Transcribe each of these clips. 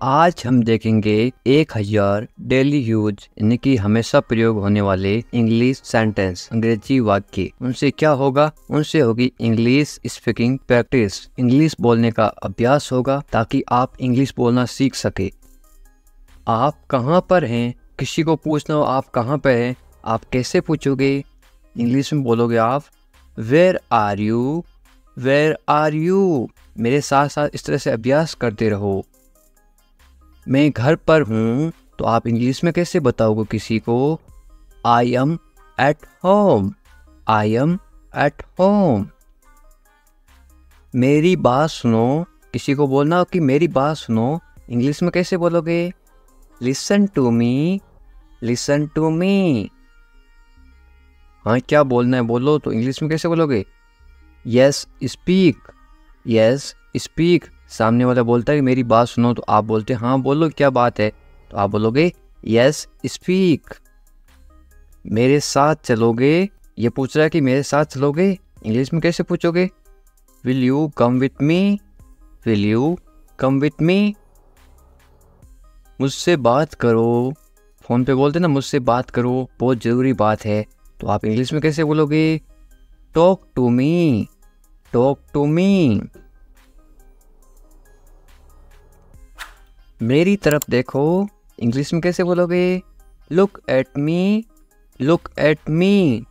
आज हम देखेंगे 1000 डेली यूज यानी कि हमेशा प्रयोग होने वाले इंग्लिश सेंटेंस अंग्रेजी वाक्य। उनसे क्या होगा? उनसे होगी इंग्लिश स्पीकिंग प्रैक्टिस। इंग्लिश बोलने का अभ्यास होगा ताकि आप इंग्लिश बोलना सीख सके। आप कहाँ पर हैं? किसी को पूछना हो आप कहाँ पर हैं, आप कैसे पूछोगे? इंग्लिश में बोलोगे आप where are you, where are you. मेरे साथ साथ इस तरह से अभ्यास करते रहो। मैं घर पर हूँ तो आप इंग्लिश में कैसे बताओगे किसी को? आई am at home, I am at home. मेरी बात सुनो, किसी को बोलना हो कि मेरी बात सुनो, इंग्लिश में कैसे बोलोगे? Listen to me, listen to me. हाँ, क्या बोलना है बोलो, तो इंग्लिश में कैसे बोलोगे? Yes speak, yes speak. सामने वाला बोलता है कि मेरी बात सुनो, तो आप बोलते हैं हाँ बोलो क्या बात है, तो आप बोलोगे यस स्पीक। मेरे साथ चलोगे, ये पूछ रहा है कि मेरे साथ चलोगे, इंग्लिश में कैसे पूछोगे? Will you come with me, will you come with मी। मुझसे बात करो, फ़ोन पे बोलते ना मुझसे बात करो, बहुत ज़रूरी बात है, तो आप इंग्लिश में कैसे बोलोगे? Talk to me, talk to me. मेरी तरफ देखो, इंग्लिश में कैसे बोलोगे? Look at me, look at me.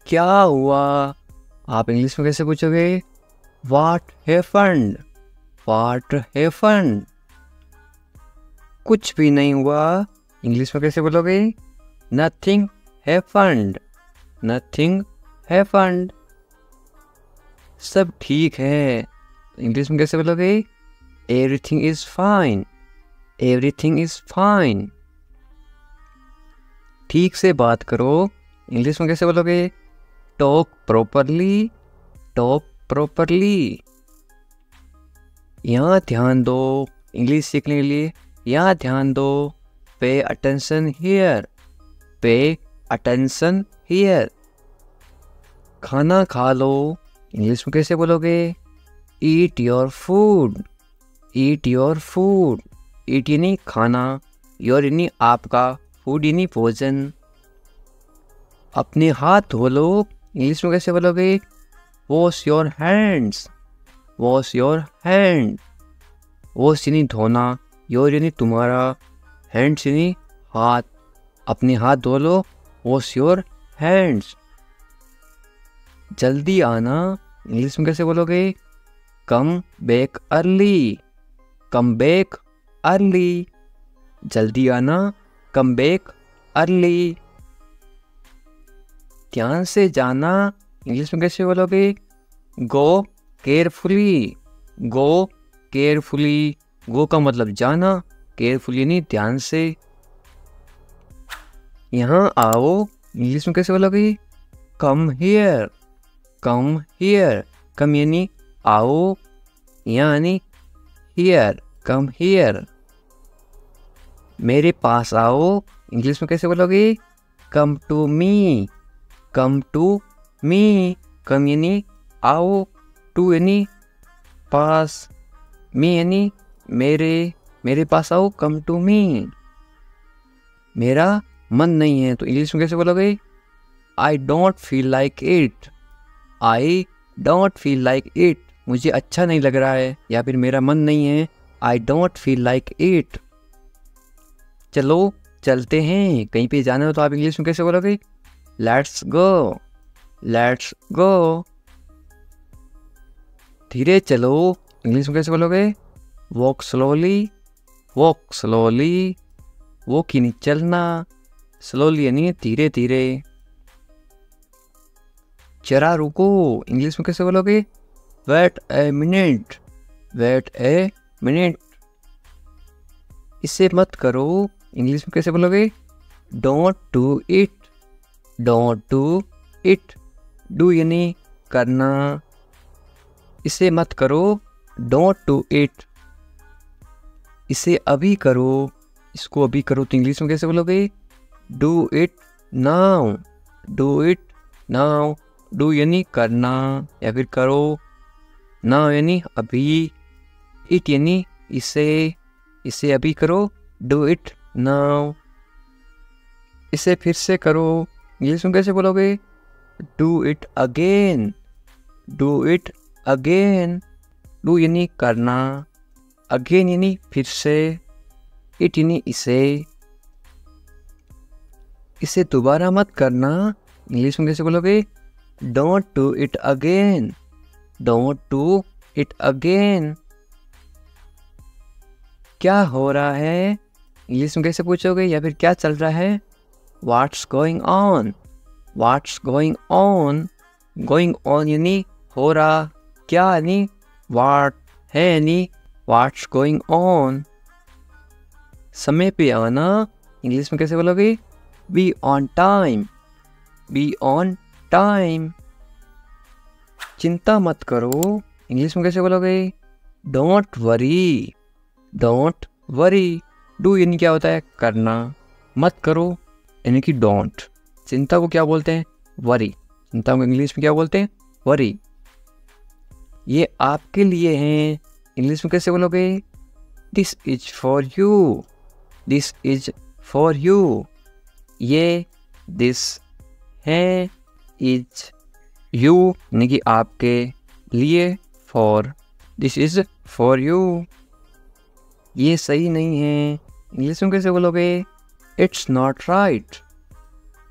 क्या हुआ? आप इंग्लिश में कैसे पूछोगे? What happened, what happened. कुछ भी नहीं हुआ, इंग्लिश में कैसे बोलोगे? Nothing happened, nothing happened. सब ठीक है, इंग्लिश में कैसे बोलोगे? Everything is fine, everything is fine। ठीक से बात करो, इंग्लिश में कैसे बोलोगे? Talk properly, talk properly. यहाँ ध्यान दो, इंग्लिश सीखने के लिए यहाँ ध्यान दो। Pay attention here, pay attention here. खाना खा लो, इंग्लिश में कैसे बोलोगे? Eat your food, eat your food. Eat यानी खाना, योर यानी आपका, फूड यानी भोजन। अपने हाथ धो लो, इंग्लिश में कैसे बोलोगे? Wash your hands, wash your hand. Wash यानी धोना, योर यानी तुम्हारा, हैंड्स यानी हाथ। अपने हाथ धो लो, वॉश योर हैंड्स। जल्दी आना, इंग्लिश में कैसे बोलोगे? Come back early, come back early. जल्दी आना, कम बैक अर्ली। ध्यान से जाना, इंग्लिश में कैसे बोलोगे? गो केयरफुली, गो केयरफुली। गो का मतलब जाना, केयरफुली नहीं ध्यान से। यहाँ आओ, इंग्लिश में कैसे बोलोगे? Come here, come here. कम यानी आओ, यहाँ यानी हियर, कम हियर। मेरे पास आओ, इंग्लिश में कैसे बोलोगे? Come to me, come to me. कम यानी आओ, टू यानी पास, मी यानी मेरे, मेरे पास आओ, कम टू मी। मेरा मन नहीं है, तो इंग्लिश में कैसे बोलोगे? I don't feel like it, I don't feel like it. मुझे अच्छा नहीं लग रहा है, या फिर मेरा मन नहीं है, I don't feel like it. चलो चलते हैं, कहीं पे जाना हो तो आप इंग्लिश में कैसे बोलोगे? Let's go, let's go. धीरे चलो, इंग्लिश में कैसे बोलोगे? Walk slowly, walk slowly. Walk यानी चलना, स्लोली यानी धीरे धीरे। जरा रुको, इंग्लिश में कैसे बोलोगे? Wait a minute, wait a minute. इसे मत करो, इंग्लिश में कैसे बोलोगे? Don't do it, don't do it. Do यानी करना, इसे मत करो, डोंट डू इट। इसे अभी करो, इसको अभी करो, तो इंग्लिश में कैसे बोलोगे? Do it now, do it now. Do यानी करना या फिर करो, नाउ यानी अभी, इट यानी इसे अभी करो, डू इट नाउ। इसे फिर से करो, इंग्लिश में कैसे बोलोगे? Do it again, do it again. Do यानी करना, अगेन यानी फिर से, इट यानी इसे दोबारा मत करना, इंग्लिश में कैसे बोलोगे? Don't do it again, don't do it again. क्या हो रहा है, इंग्लिश में कैसे पूछोगे? या फिर क्या चल रहा है? What's going on, what's going on. Going on यानी हो रहा, क्या यानी व्हाट, है यानी व्हाट्स गोइंग ऑन। समय पे आना, इंग्लिश में कैसे बोलोगे? Be on time, be on time. चिंता मत करो, इंग्लिश में कैसे बोलोगे? Don't worry, don't worry. Do यानी क्या होता है? करना, मत करो यानी कि डोंट। चिंता को क्या बोलते हैं? वरी। चिंता को इंग्लिश में क्या बोलते हैं? वरी। ये आपके लिए हैं, इंग्लिश में कैसे बोलोगे? This is for you, this is for you. ये दिस है, इज यू यानी कि आपके लिए, for this is for you. ये सही नहीं है, इंग्लिश में कैसे बोलोगे? It's not right,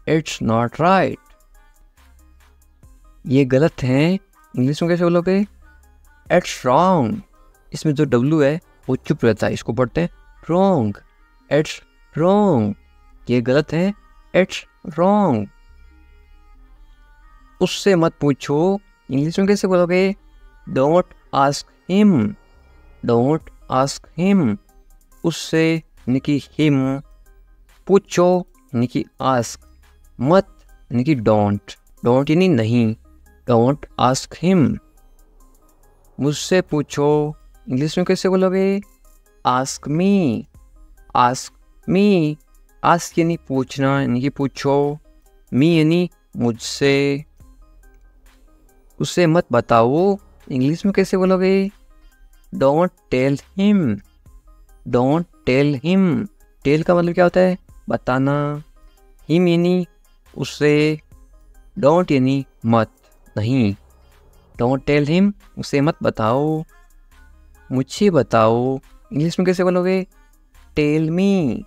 it's not right. ये गलत है, इंग्लिश में कैसे बोलोगे? It's wrong. इसमें जो डब्लू है वो चुप रहता है, इसको पढ़ते हैं रॉन्ग, इट्स रॉन्ग। ये गलत है, इट्स रॉन्ग। उससे मत पूछो, इंग्लिश में कैसे बोलोगे? Don't ask him, don't ask him. उससे यानी कि हिम, पूछो यानी कि आस्क, मत यानी कि डोंट, डोंट यानी नहीं, डोंट आस्क हिम। मुझसे पूछो, इंग्लिश में कैसे बोलोगे? Ask me, ask me. Ask यानी पूछना यानी कि पूछो, मी यानी मुझसे। उसे मत बताओ, इंग्लिश में कैसे बोलोगे? Don't tell him, don't tell him. Tell का मतलब क्या होता है? बताना। हिम यानी उससे, डोंट यानी मत, नहीं। डोंट टेल हिम, उसे मत बताओ। मुझे बताओ, इंग्लिश में कैसे बोलोगे? Tell me,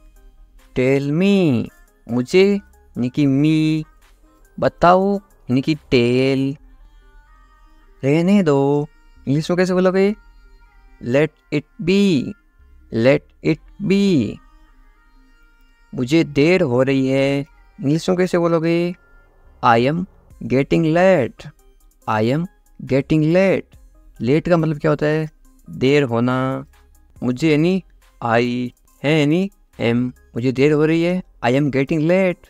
tell me. मुझे यानी कि मी, बताओ यानी कि टेल। रहने दो, इंग्लिश में कैसे बोलोगे? Let it be, let it be. मुझे देर हो रही है, इंग्लिश में कैसे बोलोगे? I am getting late, I am getting late. Late का मतलब क्या होता है? देर होना। मुझे यानी आई, है यानी एम, मुझे देर हो रही है, आई एम गेटिंग लेट।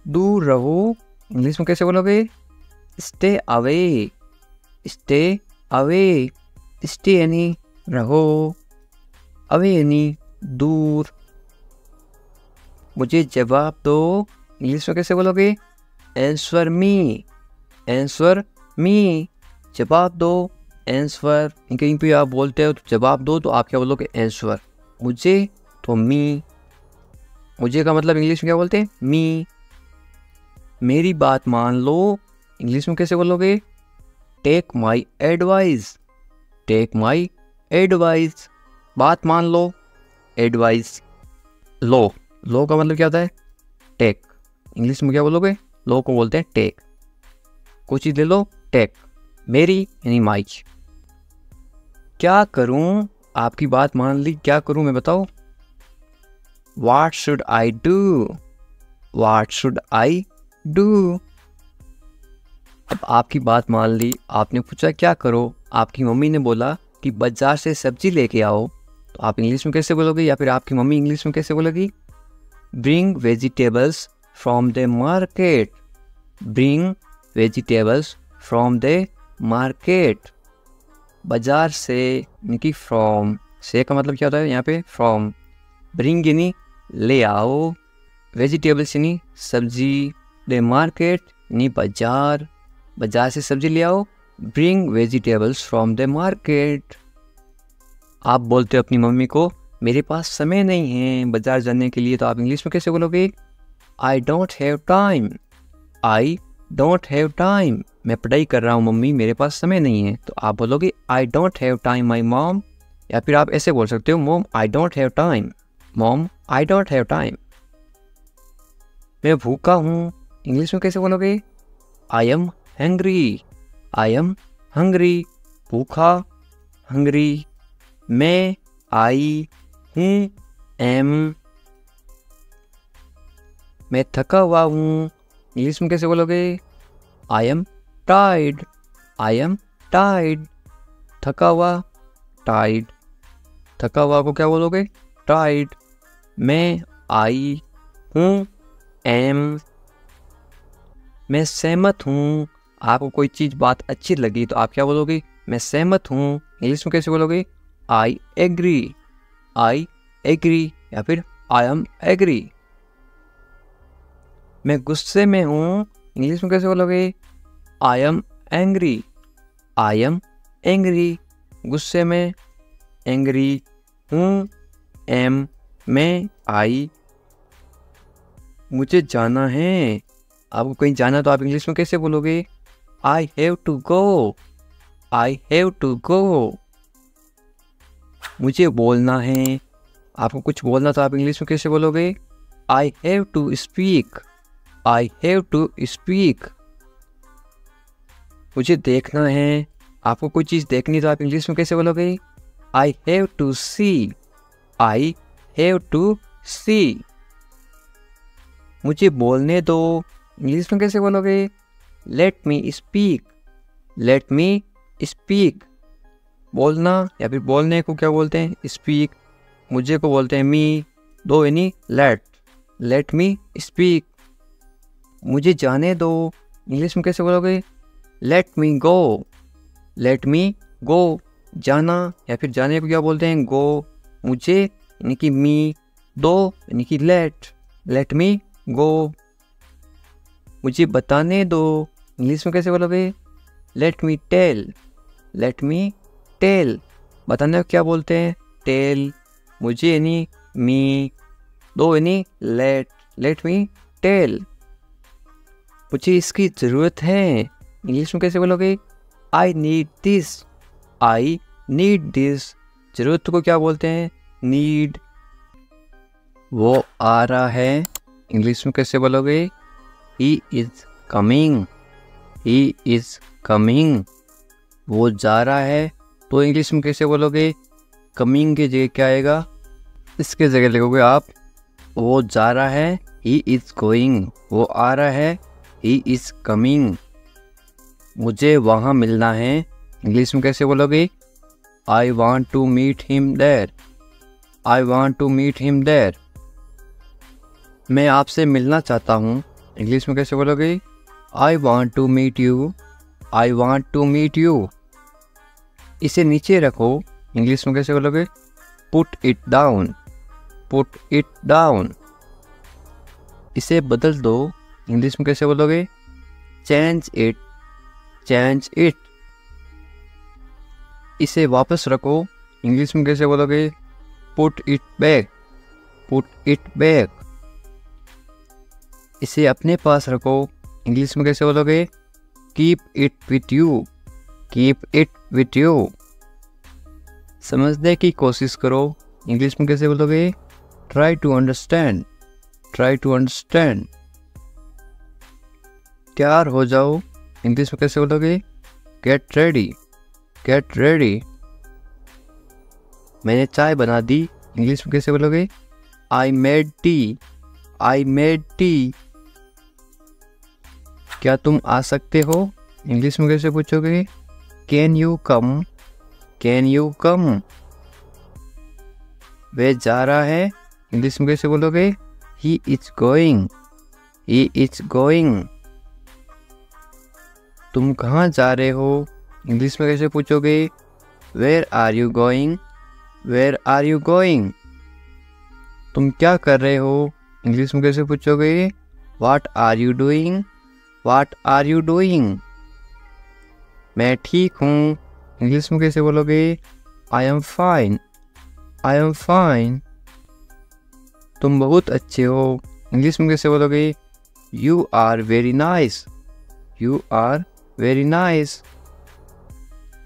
दूर रहो, इंग्लिश में कैसे बोलोगे? Stay away, stay away. Stay यानी रहो, अवे यानी दूर। मुझे जवाब दो, इंग्लिश में कैसे बोलोगे? Answer me, answer me. जवाब दो, आंसर। कहीं पे आप बोलते हो तो जवाब दो, तो आप क्या बोलोगे? आंसर। मुझे तो मी, मुझे का मतलब इंग्लिश में क्या बोलते हैं? मी। मेरी बात मान लो, इंग्लिश में कैसे बोलोगे? Take my advice, take my advice. बात मान लो, एडवाइस। लो, लो का मतलब क्या होता है? टेक। इंग्लिश में क्या बोलोगे? लो को बोलते हैं टेक। कोई चीज़ ले लो, टेक। मेरी यानी माई। क्या करूं? आपकी बात मान ली, क्या करूं मैं, बताओ? What should I do? What should I do? अब आपकी बात मान ली, आपने पूछा क्या करो, आपकी मम्मी ने बोला कि बाजार से सब्जी लेके आओ, तो आप इंग्लिश में कैसे बोलोगे? या फिर आपकी मम्मी इंग्लिश में कैसे बोलेगी? Bring vegetables from the market, bring vegetables from the market। बाजार से यानी कि फ्रॉम, से का मतलब क्या होता है यहाँ पे? फ्रॉम। ब्रिंग यानी ले आओ, वेजिटेबल्स यानी सब्जी, द मार्केट यानी बाजार, बाजार से सब्जी ले आओ। Bring vegetables from the market. आप बोलते हो अपनी मम्मी को मेरे पास समय नहीं है बाजार जाने के लिए, तो आप इंग्लिश में कैसे बोलोगे? I don't have time. I don't have time. मैं पढ़ाई कर रहा हूँ मम्मी, मेरे पास समय नहीं है। तो आप बोलोगे I don't have time my mom. या फिर आप ऐसे बोल सकते हो mom I don't have time. Mom I don't have time. मैं भूखा हूँ, इंग्लिश में कैसे बोलोगे? I am hungry. I am hungry. भूखा, हंग्री। मैं आई हूँ, एम। मैं थका हुआ हूँ, इंग्लिश में कैसे बोलोगे? I am tired. I am tired. थका हुआ, टायर्ड। थका हुआ को क्या बोलोगे? टायर्ड। मैं आई हूँ, एम। मैं सहमत हूँ, आपको कोई चीज़ बात अच्छी लगी तो आप क्या बोलोगे? मैं सहमत हूँ, इंग्लिश में कैसे बोलोगे? I agree. I agree. या फिर आई एम एग्री। मैं गुस्से में हूँ, इंग्लिश में कैसे बोलोगे? I am angry. I am angry. गुस्से में, एंग्री हूँ, एम। मैं आई। मुझे जाना है, आपको कहीं जाना तो आप इंग्लिश में कैसे बोलोगे? I have to go. I have to go. मुझे बोलना है, आपको कुछ बोलना तो आप इंग्लिश में कैसे बोलोगे? I have to speak. I have to speak. मुझे देखना है, आपको कोई चीज़ देखनी तो आप इंग्लिश में कैसे बोलोगे? I have to see. I have to see. मुझे बोलने दो, इंग्लिश में कैसे बोलोगे? Let me speak. Let me speak. बोलना या फिर बोलने को क्या बोलते हैं? स्पीक। मुझे को बोलते हैं मी। दो यानी लेट। Late me speak. मुझे जाने दो, इंग्लिश में कैसे बोलोगे? लेट मी गो। लेट मी गो। जाना या फिर जाने को क्या बोलते हैं? गो। मुझे यानी कि मी। दो यानी कि लेट। लेट मी गो। मुझे बताने दो, इंग्लिश में कैसे बोलोगे? Let me tell. Let me tell. बताने को क्या बोलते हैं? टेल। मुझे यानी मी। दो यानी लेट। Late me tell. मुझे इसकी ज़रूरत है, इंग्लिश में कैसे बोलोगे? I need this. I need this. ज़रूरत को क्या बोलते हैं? नीड। वो आ रहा है, इंग्लिश में कैसे बोलोगे? He is coming. He is coming. वो जा रहा है, तो इंग्लिश में कैसे बोलोगे? कमिंग की जगह क्या आएगा? इसके जगह लिखोगे आप वो जा रहा है, ही इज़ गोइंग। वो आ रहा है, ही इज़ कमिंग। मुझे वहाँ मिलना है, इंग्लिश में कैसे बोलोगे? I want to meet him there. I want to meet him there. मैं आपसे मिलना चाहता हूँ, इंग्लिश में कैसे बोलोगे? I want to meet you. I want to meet you. इसे नीचे रखो, इंग्लिश में कैसे बोलोगे? Put it down. Put it down. इसे बदल दो, इंग्लिश में कैसे बोलोगे? Change it. Change it. इसे वापस रखो, इंग्लिश में कैसे बोलोगे? Put it back. Put it back. इसे अपने पास रखो, इंग्लिश में कैसे बोलोगे? Keep it with you. Keep it with you. समझने की कोशिश करो, इंग्लिश में कैसे बोलोगे? Try to understand. Try to understand. तैयार हो जाओ, इंग्लिश में कैसे बोलोगे? Get ready. Get ready. मैंने चाय बना दी, इंग्लिश में कैसे बोलोगे? I made tea. I made tea. क्या तुम आ सकते हो, इंग्लिश में कैसे पूछोगे? Can you come. Can you come. वह जा रहा है, इंग्लिश में कैसे बोलोगे? He is going. He is going. तुम कहाँ जा रहे हो, इंग्लिश में कैसे पूछोगे? Where are you going. Where are you going. तुम क्या कर रहे हो, इंग्लिश में कैसे पूछोगे? What are you doing. What are you doing. मैं ठीक हूँ, इंग्लिश में कैसे बोलोगे? I am fine. I am fine. तुम बहुत अच्छे हो, इंग्लिश में कैसे बोलोगे? You are very nice. You are very nice.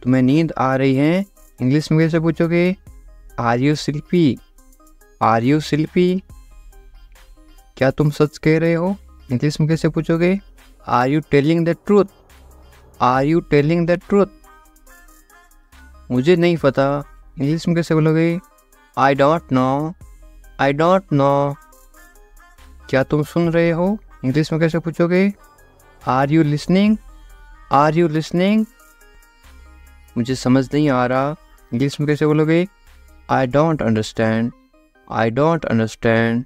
तुम्हें नींद आ रही है, इंग्लिश में कैसे पूछोगे? Are you sleepy? Are you sleepy? क्या तुम सच कह रहे हो, इंग्लिश में कैसे पूछोगे? Are you telling the truth? Are you telling the truth? मुझे नहीं पता, इंग्लिश में कैसे बोलोगे? I don't know. I don't know. क्या तुम सुन रहे हो, इंग्लिश में कैसे पूछोगे? Are you listening? Are you listening? मुझे समझ नहीं आ रहा, इंग्लिश में कैसे बोलोगे? I don't understand. I don't understand.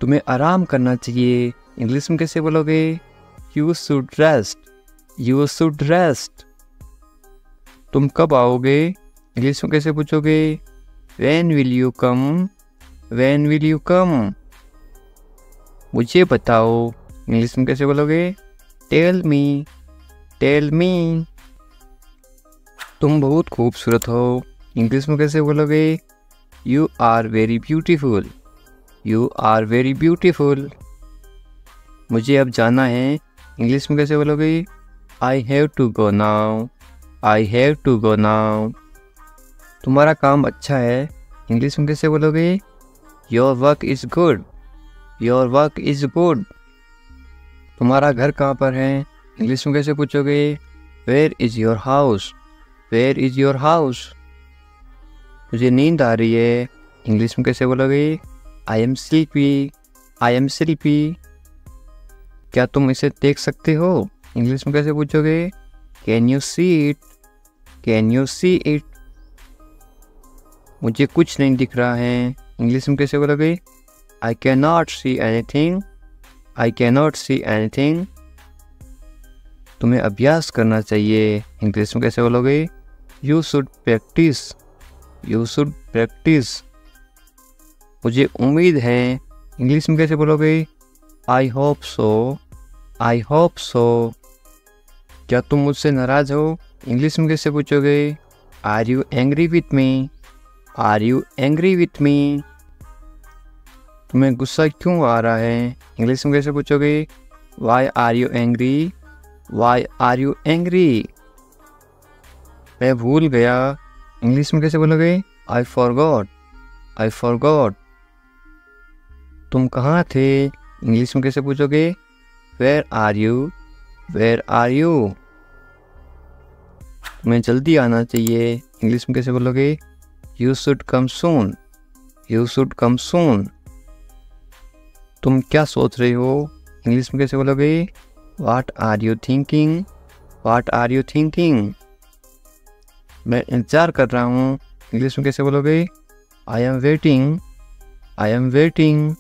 तुम्हें आराम करना चाहिए, इंग्लिश में कैसे बोलोगे? You should rest. You should rest. तुम कब आओगे, इंग्लिश में कैसे पूछोगे? When will you come? When will you come? मुझे बताओ, इंग्लिश में कैसे बोलोगे? Tell me. Tell me. तुम बहुत खूबसूरत हो, इंग्लिश में कैसे बोलोगे? You are very beautiful. You are very beautiful. मुझे अब जाना है, इंग्लिश में कैसे बोलोगे? I have to go now. I have to go now. तुम्हारा काम अच्छा है, इंग्लिश में कैसे बोलोगे? Your work is good. Your work is good. तुम्हारा घर कहाँ पर है, इंग्लिश में कैसे पूछोगे? Where is your house? Where is your house? मुझे नींद आ रही है, इंग्लिश में कैसे बोलोगे? I am sleepy. I am sleepy. क्या तुम इसे देख सकते हो, इंग्लिश में कैसे पूछोगे? Can you see it? Can you see it? मुझे कुछ नहीं दिख रहा है, इंग्लिश में कैसे बोलोगे? I can not see anything. I can not see anything. तुम्हें अभ्यास करना चाहिए, इंग्लिश में कैसे बोलोगे? You should practise. You should practise. मुझे उम्मीद है, इंग्लिश में कैसे बोलोगे? I hope so. I hope so. क्या तुम मुझसे नाराज़ हो, इंग्लिश में कैसे पूछोगे? Are you angry with me? Are you angry with me? तुम्हें गुस्सा क्यों आ रहा है, इंग्लिश में कैसे पूछोगे? Why are you angry? Why are you angry? मैं भूल गया, इंग्लिश में कैसे बोलोगे? I forgot. I forgot. तुम कहाँ थे, इंग्लिश में कैसे पूछोगे? Where are you? Where are you? तुम्हें जल्दी आना चाहिए, इंग्लिश में कैसे बोलोगे? You should come soon. You should come soon. तुम क्या सोच रहे हो, इंग्लिश में कैसे बोलोगे? What are you thinking? What are you thinking? मैं इंतज़ार कर रहा हूँ, इंग्लिश में कैसे बोलोगे? I am waiting. I am waiting.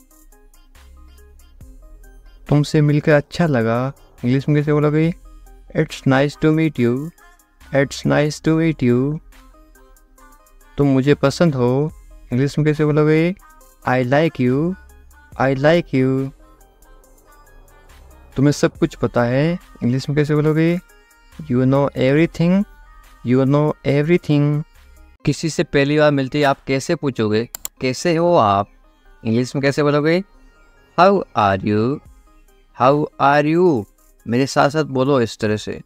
तुमसे मिलकर अच्छा लगा, इंग्लिश में कैसे बोलोगे? It's nice to meet you. It's nice to meet you. तुम मुझे पसंद हो, इंग्लिश में कैसे बोलोगे? I like you. I like you. तुम्हें सब कुछ पता है, इंग्लिश में कैसे बोलोगे? You know everything. You know everything. किसी से पहली बार मिलते ही आप कैसे पूछोगे? कैसे हो आप, इंग्लिश में कैसे बोलोगे? How are you? How are you? मेरे साथ साथ बोलो इस तरह से।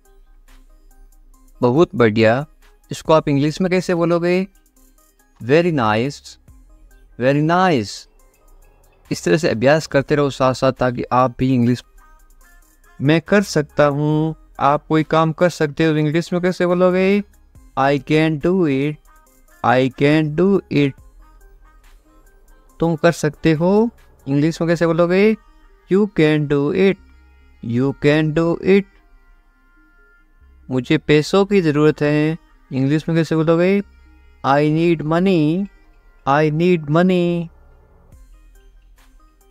बहुत बढ़िया। इसको आप इंग्लिश में कैसे बोलोगे? Very nice. Very nice. इस तरह से अभ्यास करते रहो साथ साथ, ताकि आप भी इंग्लिश। मैं कर सकता हूँ, आप कोई काम कर सकते हो, इंग्लिश में कैसे बोलोगे? I can do it. I can do it. तुम कर सकते हो, इंग्लिश में कैसे बोलोगे? You can do it. You can do it. मुझे पैसों की ज़रूरत है, इंग्लिश में कैसे बोलोगे? I need money. I need money.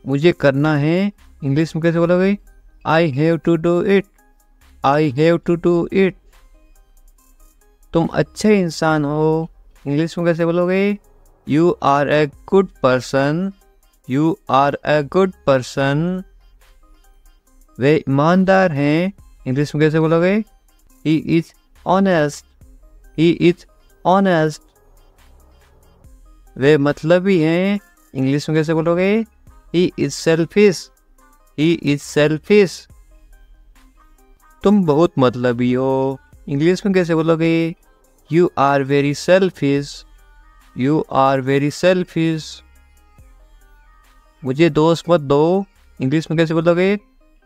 मुझे करना है, इंग्लिश में कैसे बोलोगे? I have to do it. I have to do it. तुम अच्छे इंसान हो, इंग्लिश में कैसे बोलोगे? You are a good person. You are a good person. वे ईमानदार हैं, इंग्लिश में कैसे बोलोगे? He is honest. He is honest. वे मतलबी हैं। इंग्लिश में कैसे बोलोगे? He is selfish, he is selfish. तुम बहुत मतलबी हो। इंग्लिश में कैसे बोलोगे? You are very selfish, you are very selfish. मुझे दोष मत दो। इंग्लिश में कैसे बोलोगे?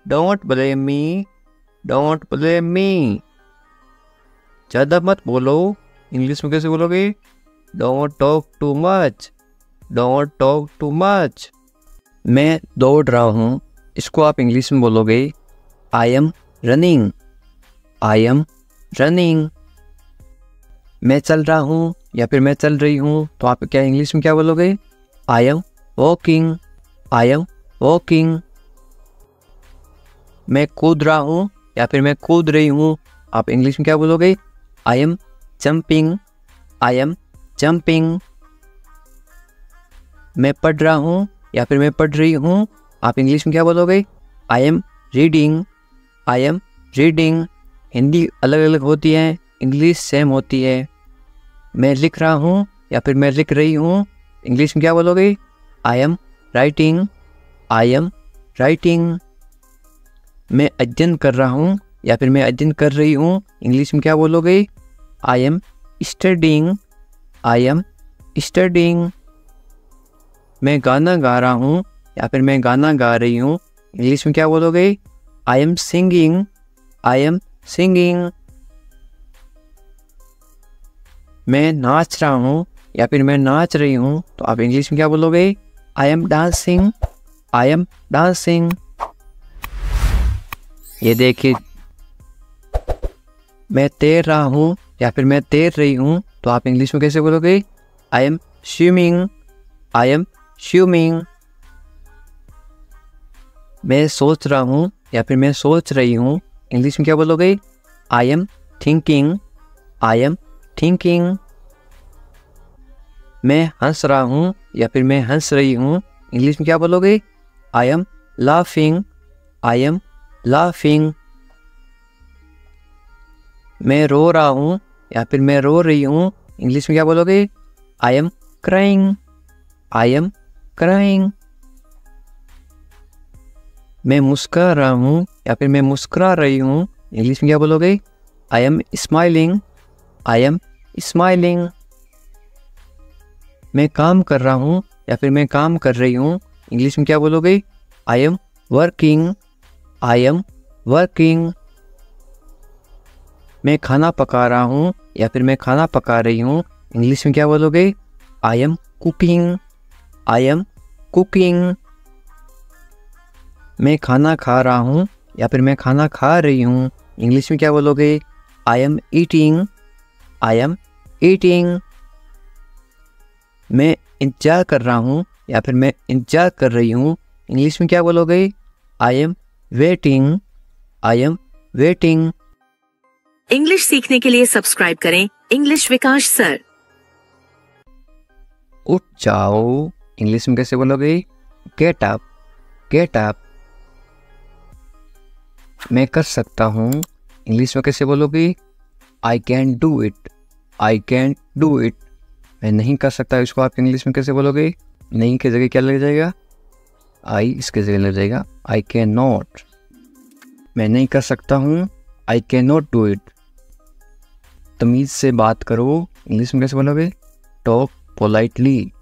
Don't blame me, don't blame me. ज़्यादा मत बोलो। इंग्लिश में कैसे बोलोगे? Don't talk too much, don't talk too much. मैं दौड़ रहा हूँ, इसको आप इंग्लिश में बोलोगे I am running, I am running. मैं चल रहा हूँ या फिर मैं चल रही हूँ, तो आप क्या इंग्लिश में क्या बोलोगे? I am walking, I am walking. मैं कूद रहा हूँ या फिर मैं कूद रही हूँ, आप इंग्लिश में क्या बोलोगे? I M jumping, I am jumping. मैं पढ़ रहा हूँ या फिर मैं पढ़ रही हूँ, आप इंग्लिश में क्या बोलोगे? I am reading, I am reading. Hindi अलग अलग होती है, इंग्लिश सेम होती है। मैं लिख रहा हूँ या फिर मैं लिख रही हूँ, इंग्लिश में क्या बोलोगे? I am writing, I am writing. मैं अध्ययन कर रहा हूँ या फिर मैं अध्ययन कर रही हूँ, इंग्लिश में क्या बोलोगे? I am studying, I am studying. मैं गाना गा रहा हूँ या फिर मैं गाना गा रही हूँ, इंग्लिश में क्या बोलोगे? I am singing, I am singing. मैं नाच रहा हूँ या फिर मैं नाच रही हूँ, तो आप इंग्लिश में क्या बोलोगे? I M dancing, I am dancing. ये देखिए, मैं तैर रहा हूँ या फिर मैं तैर रही हूँ, तो आप इंग्लिश में कैसे बोलोगे? I M swimming, I am swimming. मैं सोच रहा हूँ या फिर मैं सोच रही हूँ, इंग्लिश में क्या बोलोगे? I am thinking, I am thinking. मैं हंस रहा हूँ या फिर मैं हंस रही हूँ, इंग्लिश में क्या बोलोगे? I am laughing, I am laughing. मैं रो रहा हूँ या फिर मैं रो रही हूँ, इंग्लिश में क्या बोलोगे? I am crying, I am crying. मैं मुस्कुरा रहा हूँ या फिर मैं मुस्कुरा रही हूँ, इंग्लिश में क्या बोलोगे? I am smiling, I am smiling. मैं काम कर रहा हूँ या फिर मैं काम कर रही हूँ, इंग्लिश में क्या बोलोगे? I am working, I am working. मैं खाना पका रहा हूँ या फिर मैं खाना पका रही हूँ, इंग्लिश में क्या बोलोगे? I am cooking, I am cooking. मैं खाना खा रहा हूँ या फिर मैं खाना खा रही हूँ, इंग्लिश में क्या बोलोगे? I am eating, I am eating. मैं इंतजार कर रहा हूँ या फिर मैं इंतजार कर रही हूँ, इंग्लिश में क्या बोलोगे? I am waiting, I am waiting. English सीखने के लिए सब्सक्राइब करें इंग्लिश विकास सर। उठ जाओ, इंग्लिश में कैसे बोलोगे? Get up, get up. मैं कर सकता हूँ, इंग्लिश में कैसे बोलोगे? I can do it, I can do it. मैं नहीं कर सकता, इसको आप इंग्लिश में कैसे बोलोगे? नहीं की जगह क्या लग जाएगा? आई इसके जगह लग जाएगा आई कैन नॉट। मैं नहीं कर सकता हूँ, I can not do it. तमीज़ से बात करो, इंग्लिश में कैसे बोलोगे? Talk politely,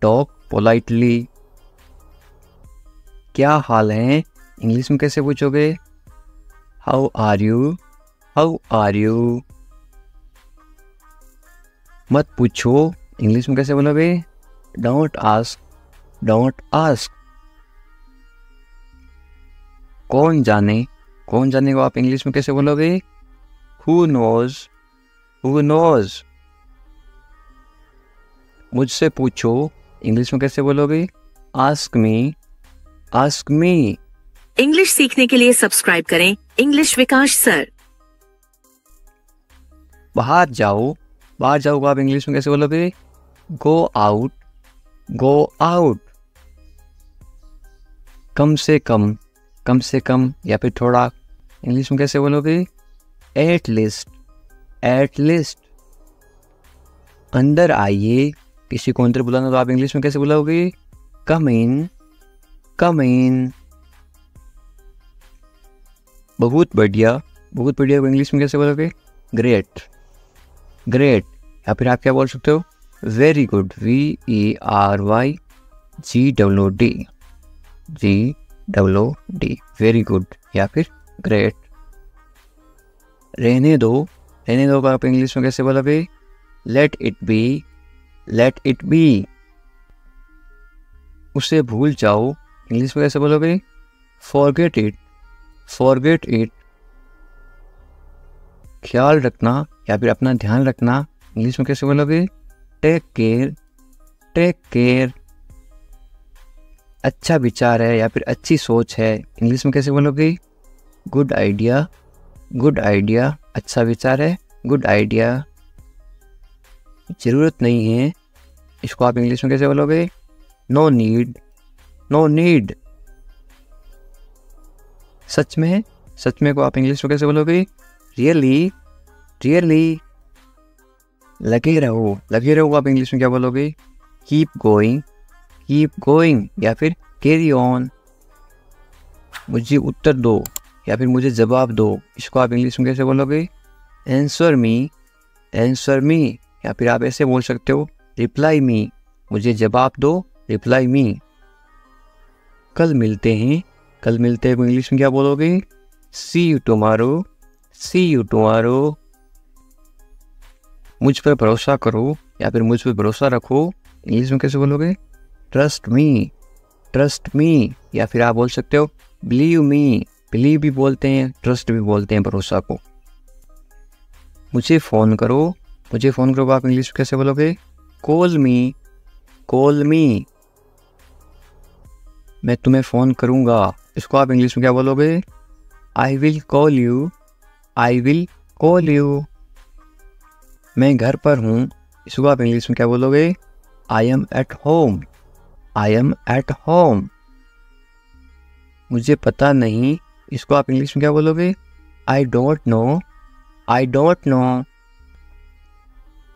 talk politely. क्या हाल है, इंग्लिश में कैसे पूछोगे? How are you, how are you. मत पूछो, इंग्लिश में कैसे बोलोगे? Don't ask, don't ask. कौन जाने, कौन जाने को आप इंग्लिश में कैसे बोलोगे? Who knows, who knows. मुझसे पूछो, इंग्लिश में कैसे बोलोगे? Ask me, ask me. English सीखने के लिए सब्सक्राइब करें इंग्लिश विकास सर। बाहर जाओ, बाहर जाओ को आप इंग्लिश में कैसे बोलोगे? Go out, go out. कम से कम, कम से कम या फिर थोड़ा, इंग्लिश में कैसे बोलोगे? At least, at least. अंदर आइए, किसी को अंदर बुलाना तो आप इंग्लिश में कैसे बुलाओगे? कम इन, कम इन। बहुत बढ़िया, बहुत बढ़िया को इंग्लिश में कैसे बोलोगे? Great, great. या फिर आप क्या बोल सकते हो? Very good, VERYGOOD, GOOD, very good. या फिर ग्रेट। रहने दो, रहने दो को आप इंग्लिश में कैसे बोलोगे? Let it be, let it B. उसे भूल जाओ, इंग्लिश में कैसे बोलोगे? Forget it, forget it. ख्याल रखना या फिर अपना ध्यान रखना, इंग्लिश में कैसे बोलोगे? Take care, take care. अच्छा विचार है या फिर अच्छी सोच है, इंग्लिश में कैसे बोलोगे? Good idea, good idea. अच्छा विचार है, गुड आइडिया। ज़रूरत नहीं है, इसको आप इंग्लिश में कैसे बोलोगे? No need, no need. सच में, सच में को आप इंग्लिश में कैसे बोलोगे? Really, really. लगे रहो, लगे रहो आप इंग्लिश में क्या बोलोगे? Keep going, keep going. या फिर कैरी ऑन। मुझे उत्तर दो या फिर मुझे जवाब दो, इसको आप इंग्लिश में कैसे बोलोगे? Answer me, answer me. या फिर आप ऐसे बोल सकते हो, रिप्लाई मी। मुझे जवाब दो, रिप्लाई मी। कल मिलते हैं, कल मिलते हैं को इंग्लिश में क्या बोलोगे? See you tomorrow, see you tomorrow. मुझ पर भरोसा करो या फिर मुझ पर भरोसा रखो, इंग्लिश में कैसे बोलोगे? Trust me, trust me. या फिर आप बोल सकते हो बिलीव मी। बिलीव भी बोलते हैं, ट्रस्ट भी बोलते हैं भरोसा को। मुझे फ़ोन करो, मुझे फ़ोन करो आप इंग्लिश में कैसे बोलोगे? कॉल मी, कॉल मी। मैं तुम्हें फ़ोन करूँगा, इसको आप इंग्लिश में क्या बोलोगे? I will call you, I will call you. मैं घर पर हूँ, इसको आप इंग्लिश में क्या बोलोगे? I am at home, I am at home. मुझे पता नहीं, इसको आप इंग्लिश में क्या बोलोगे? I don't know, I don't know.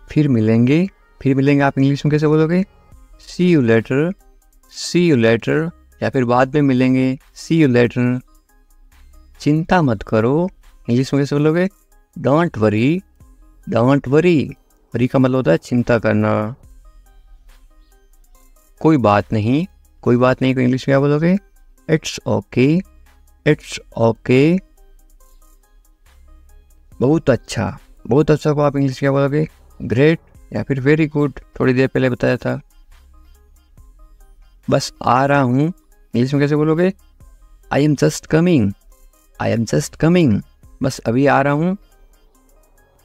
फिर मिलेंगे, फिर मिलेंगे आप इंग्लिश में कैसे बोलोगे? See you later, see you later. या फिर बाद में मिलेंगे, सी यू लेटर। चिंता मत करो, इंग्लिश में कैसे बोलोगे? Don't worry, don't worry. Worry का मतलब होता है चिंता करना। कोई बात नहीं, कोई बात नहीं को इंग्लिश में क्या बोलोगे? It's okay, it's okay. बहुत अच्छा, बहुत अच्छा को आप इंग्लिश में क्या बोलोगे? ग्रेट या फिर वेरी गुड, थोड़ी देर पहले बताया था। बस आ रहा हूँ, इंग्लिश में कैसे बोलोगे? I am just coming, I am just coming. बस अभी आ रहा हूँ,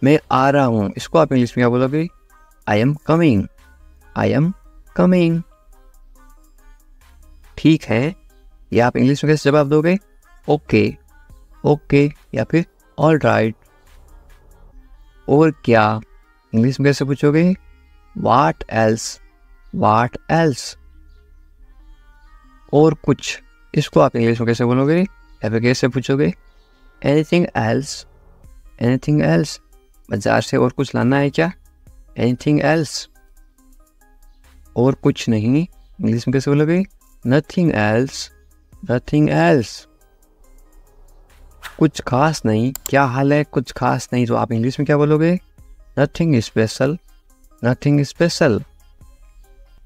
मैं आ रहा हूँ, इसको आप इंग्लिश में क्या बोलोगे? I am coming, I am coming. ठीक है, या आप इंग्लिश में कैसे जवाब दोगे? Okay, okay. या फिर ऑल राइट। और क्या, इंग्लिश में कैसे पूछोगे? What else, what else. और कुछ, इसको आप इंग्लिश में कैसे बोलोगे या फिर कैसे पूछोगे? Anything else, anything else. बाजार से और कुछ लाना है क्या? Anything else. और कुछ नहीं, इंग्लिश में कैसे बोलोगे? Nothing else, nothing else. कुछ खास नहीं, क्या हाल है? कुछ खास नहीं, तो आप इंग्लिश में क्या बोलोगे? Nothing special, nothing special.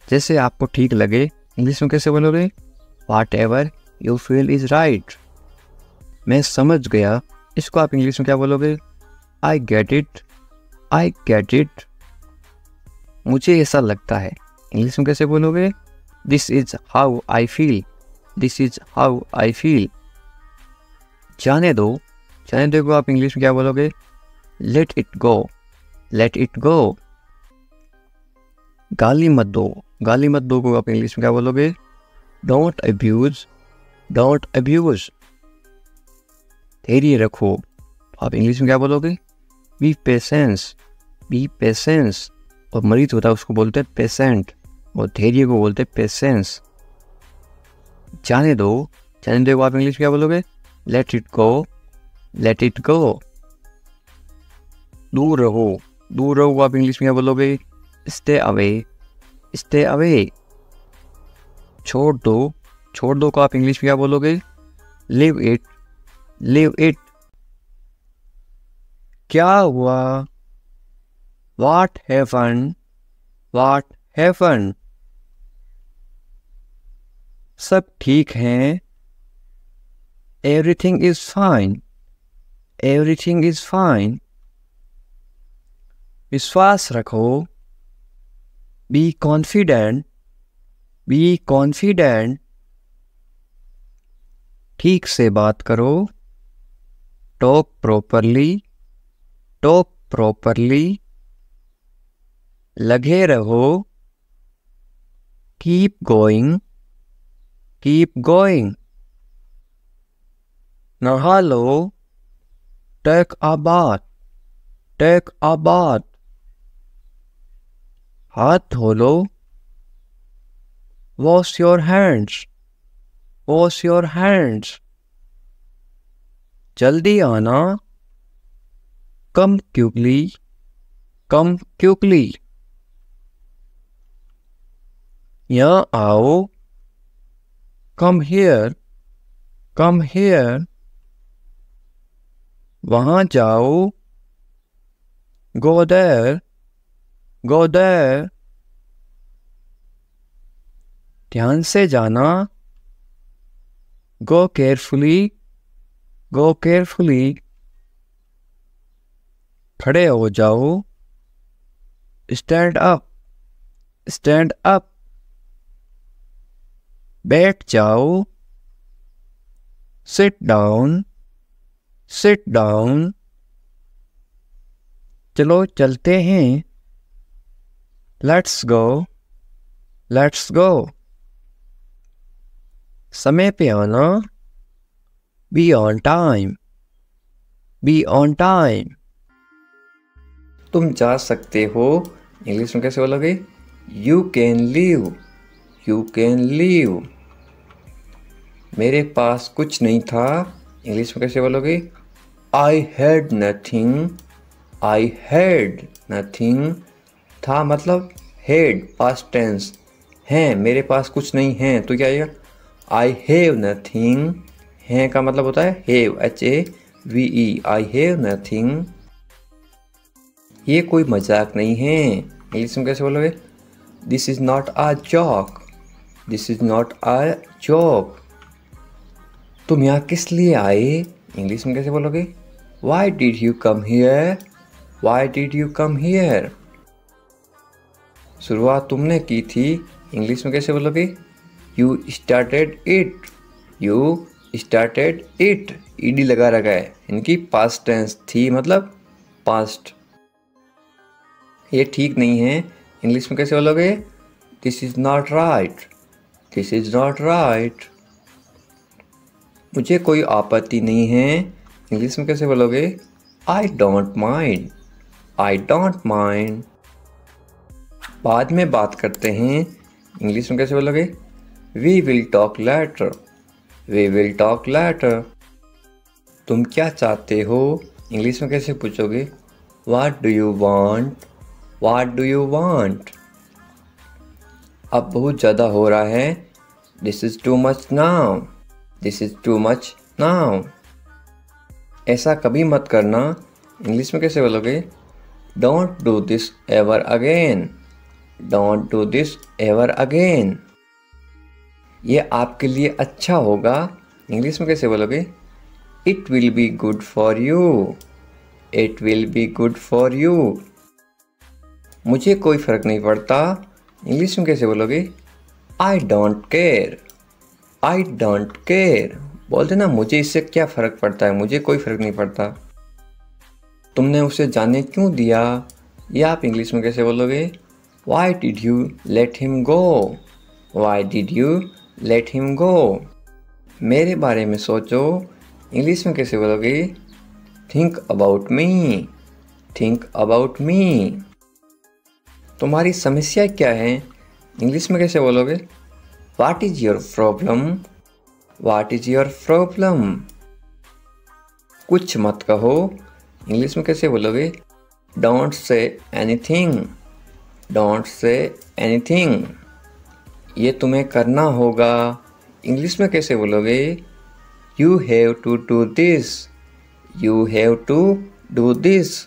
जैसे आपको ठीक लगे, इंग्लिश में कैसे बोलोगे? Whatever you feel is right। मैं समझ गया, इसको आप इंग्लिश में क्या बोलोगे? I get it, I get it। मुझे ऐसा लगता है, इंग्लिश में कैसे बोलोगे? This is how I feel, this is how I feel। जाने दो, जाने दो को आप इंग्लिश में क्या बोलोगे? Let it go, let it go। गाली मत दो, गाली मत दो को आप इंग्लिश में क्या बोलोगे? Don't abuse, don't abuse। धैर्य रखो, आप इंग्लिश में क्या बोलोगे? Be patience, be patience। और मरीज होता है उसको बोलते हैं पेशेंट, और धैर्य को बोलते हैं पेशेंस। जाने दो, जाने दो को आप इंग्लिश में क्या बोलोगे? Let it go, let it go। दूर रहो, दूर रहो को आप इंग्लिश में क्या बोलोगे? Stay away, स्टे अवे, छोड़ दो। छोड़ दो को आप इंग्लिश में क्या बोलोगे? Live it, live it. क्या हुआ? What happened, what happened. सब ठीक हैं, everything is fine, everything is fine. विश्वास रखो, बी कॉन्फिडेंट, बी कॉन्फिडेंट। ठीक से बात करो, टॉक प्रॉपरली, टॉक प्रॉपरली। लगे रहो, कीप गोइंग, कीप गोइंग। नहा लो, take a bath, take a bath. हाथ धो लो, wash your hands, wash your hands. जल्दी आना, कम क्विकली, कम क्विकली। यहाँ आओ, कम हियर, कम हियर। वहाँ जाओ, गो देयर, गो देयर। ध्यान से जाना, गो केयरफुली, गो केयरफुली। खड़े हो जाओ, स्टैंड अप, स्टैंड अप। बैठ जाओ, सिट डाउन, सिट डाउन। चलो चलते हैं, लेट्स गो, लेट्स गो। समय पे आना, be on time, be on time. तुम जा सकते हो, इंग्लिश में कैसे बोलोगे? You can leave, you can leave. मेरे पास कुछ नहीं था, इंग्लिश में कैसे बोलोगे? I had nothing, I had nothing. था मतलब हैड, पास्ट टेंस। हैं, मेरे पास कुछ नहीं है तो क्या आएगा? I have nothing. हैं का मतलब होता है have, HAVE, I have nothing. ये कोई मजाक नहीं है, इंग्लिश में कैसे बोलोगे? This is not a joke, this is not a joke. तुम यहाँ किस लिए आए, इंग्लिश में कैसे बोलोगे? Why did you come here, why did you come here. शुरुआत तुमने की थी, इंग्लिश में कैसे बोलोगे? You started it, you started it. ED लगा रखा है, इनकी पास्ट टेंस थी मतलब पास्ट। ये ठीक नहीं है, इंग्लिश में कैसे बोलोगे? This is not right, this is not right. मुझे कोई आपत्ति नहीं है, इंग्लिश में कैसे बोलोगे? I don't mind, I don't mind. बाद में बात करते हैं, इंग्लिश में कैसे बोलोगे? We will talk later, we will talk later. तुम क्या चाहते हो, इंग्लिश में कैसे पूछोगे? What do you want, what do you want. अब बहुत ज़्यादा हो रहा है, this is too much now, this is too much now. ऐसा कभी मत करना, इंग्लिश में कैसे बोलोगे? Don't do this ever again, don't do this ever again. ये आपके लिए अच्छा होगा, इंग्लिश में कैसे बोलोगे? It will be good for you, it will be good for you. मुझे कोई फर्क नहीं पड़ता, इंग्लिश में कैसे बोलोगे? I don't care, I don't care. बोलते ना, मुझे इससे क्या फ़र्क पड़ता है, मुझे कोई फ़र्क नहीं पड़ता। तुमने उसे जाने क्यों दिया, ये आप इंग्लिश में कैसे बोलोगे? Why did you let him go, why did you let him go. मेरे बारे में सोचो, इंग्लिश में कैसे बोलोगे? Think about me, think about me. तुम्हारी समस्या क्या है, इंग्लिश में कैसे बोलोगे? What is your problem, what is your problem. कुछ मत कहो, इंग्लिश में कैसे बोलोगे? Don't say anything, don't say anything. ये तुम्हें करना होगा। इंग्लिश में कैसे बोलोगे? You have to do this. You have to do this.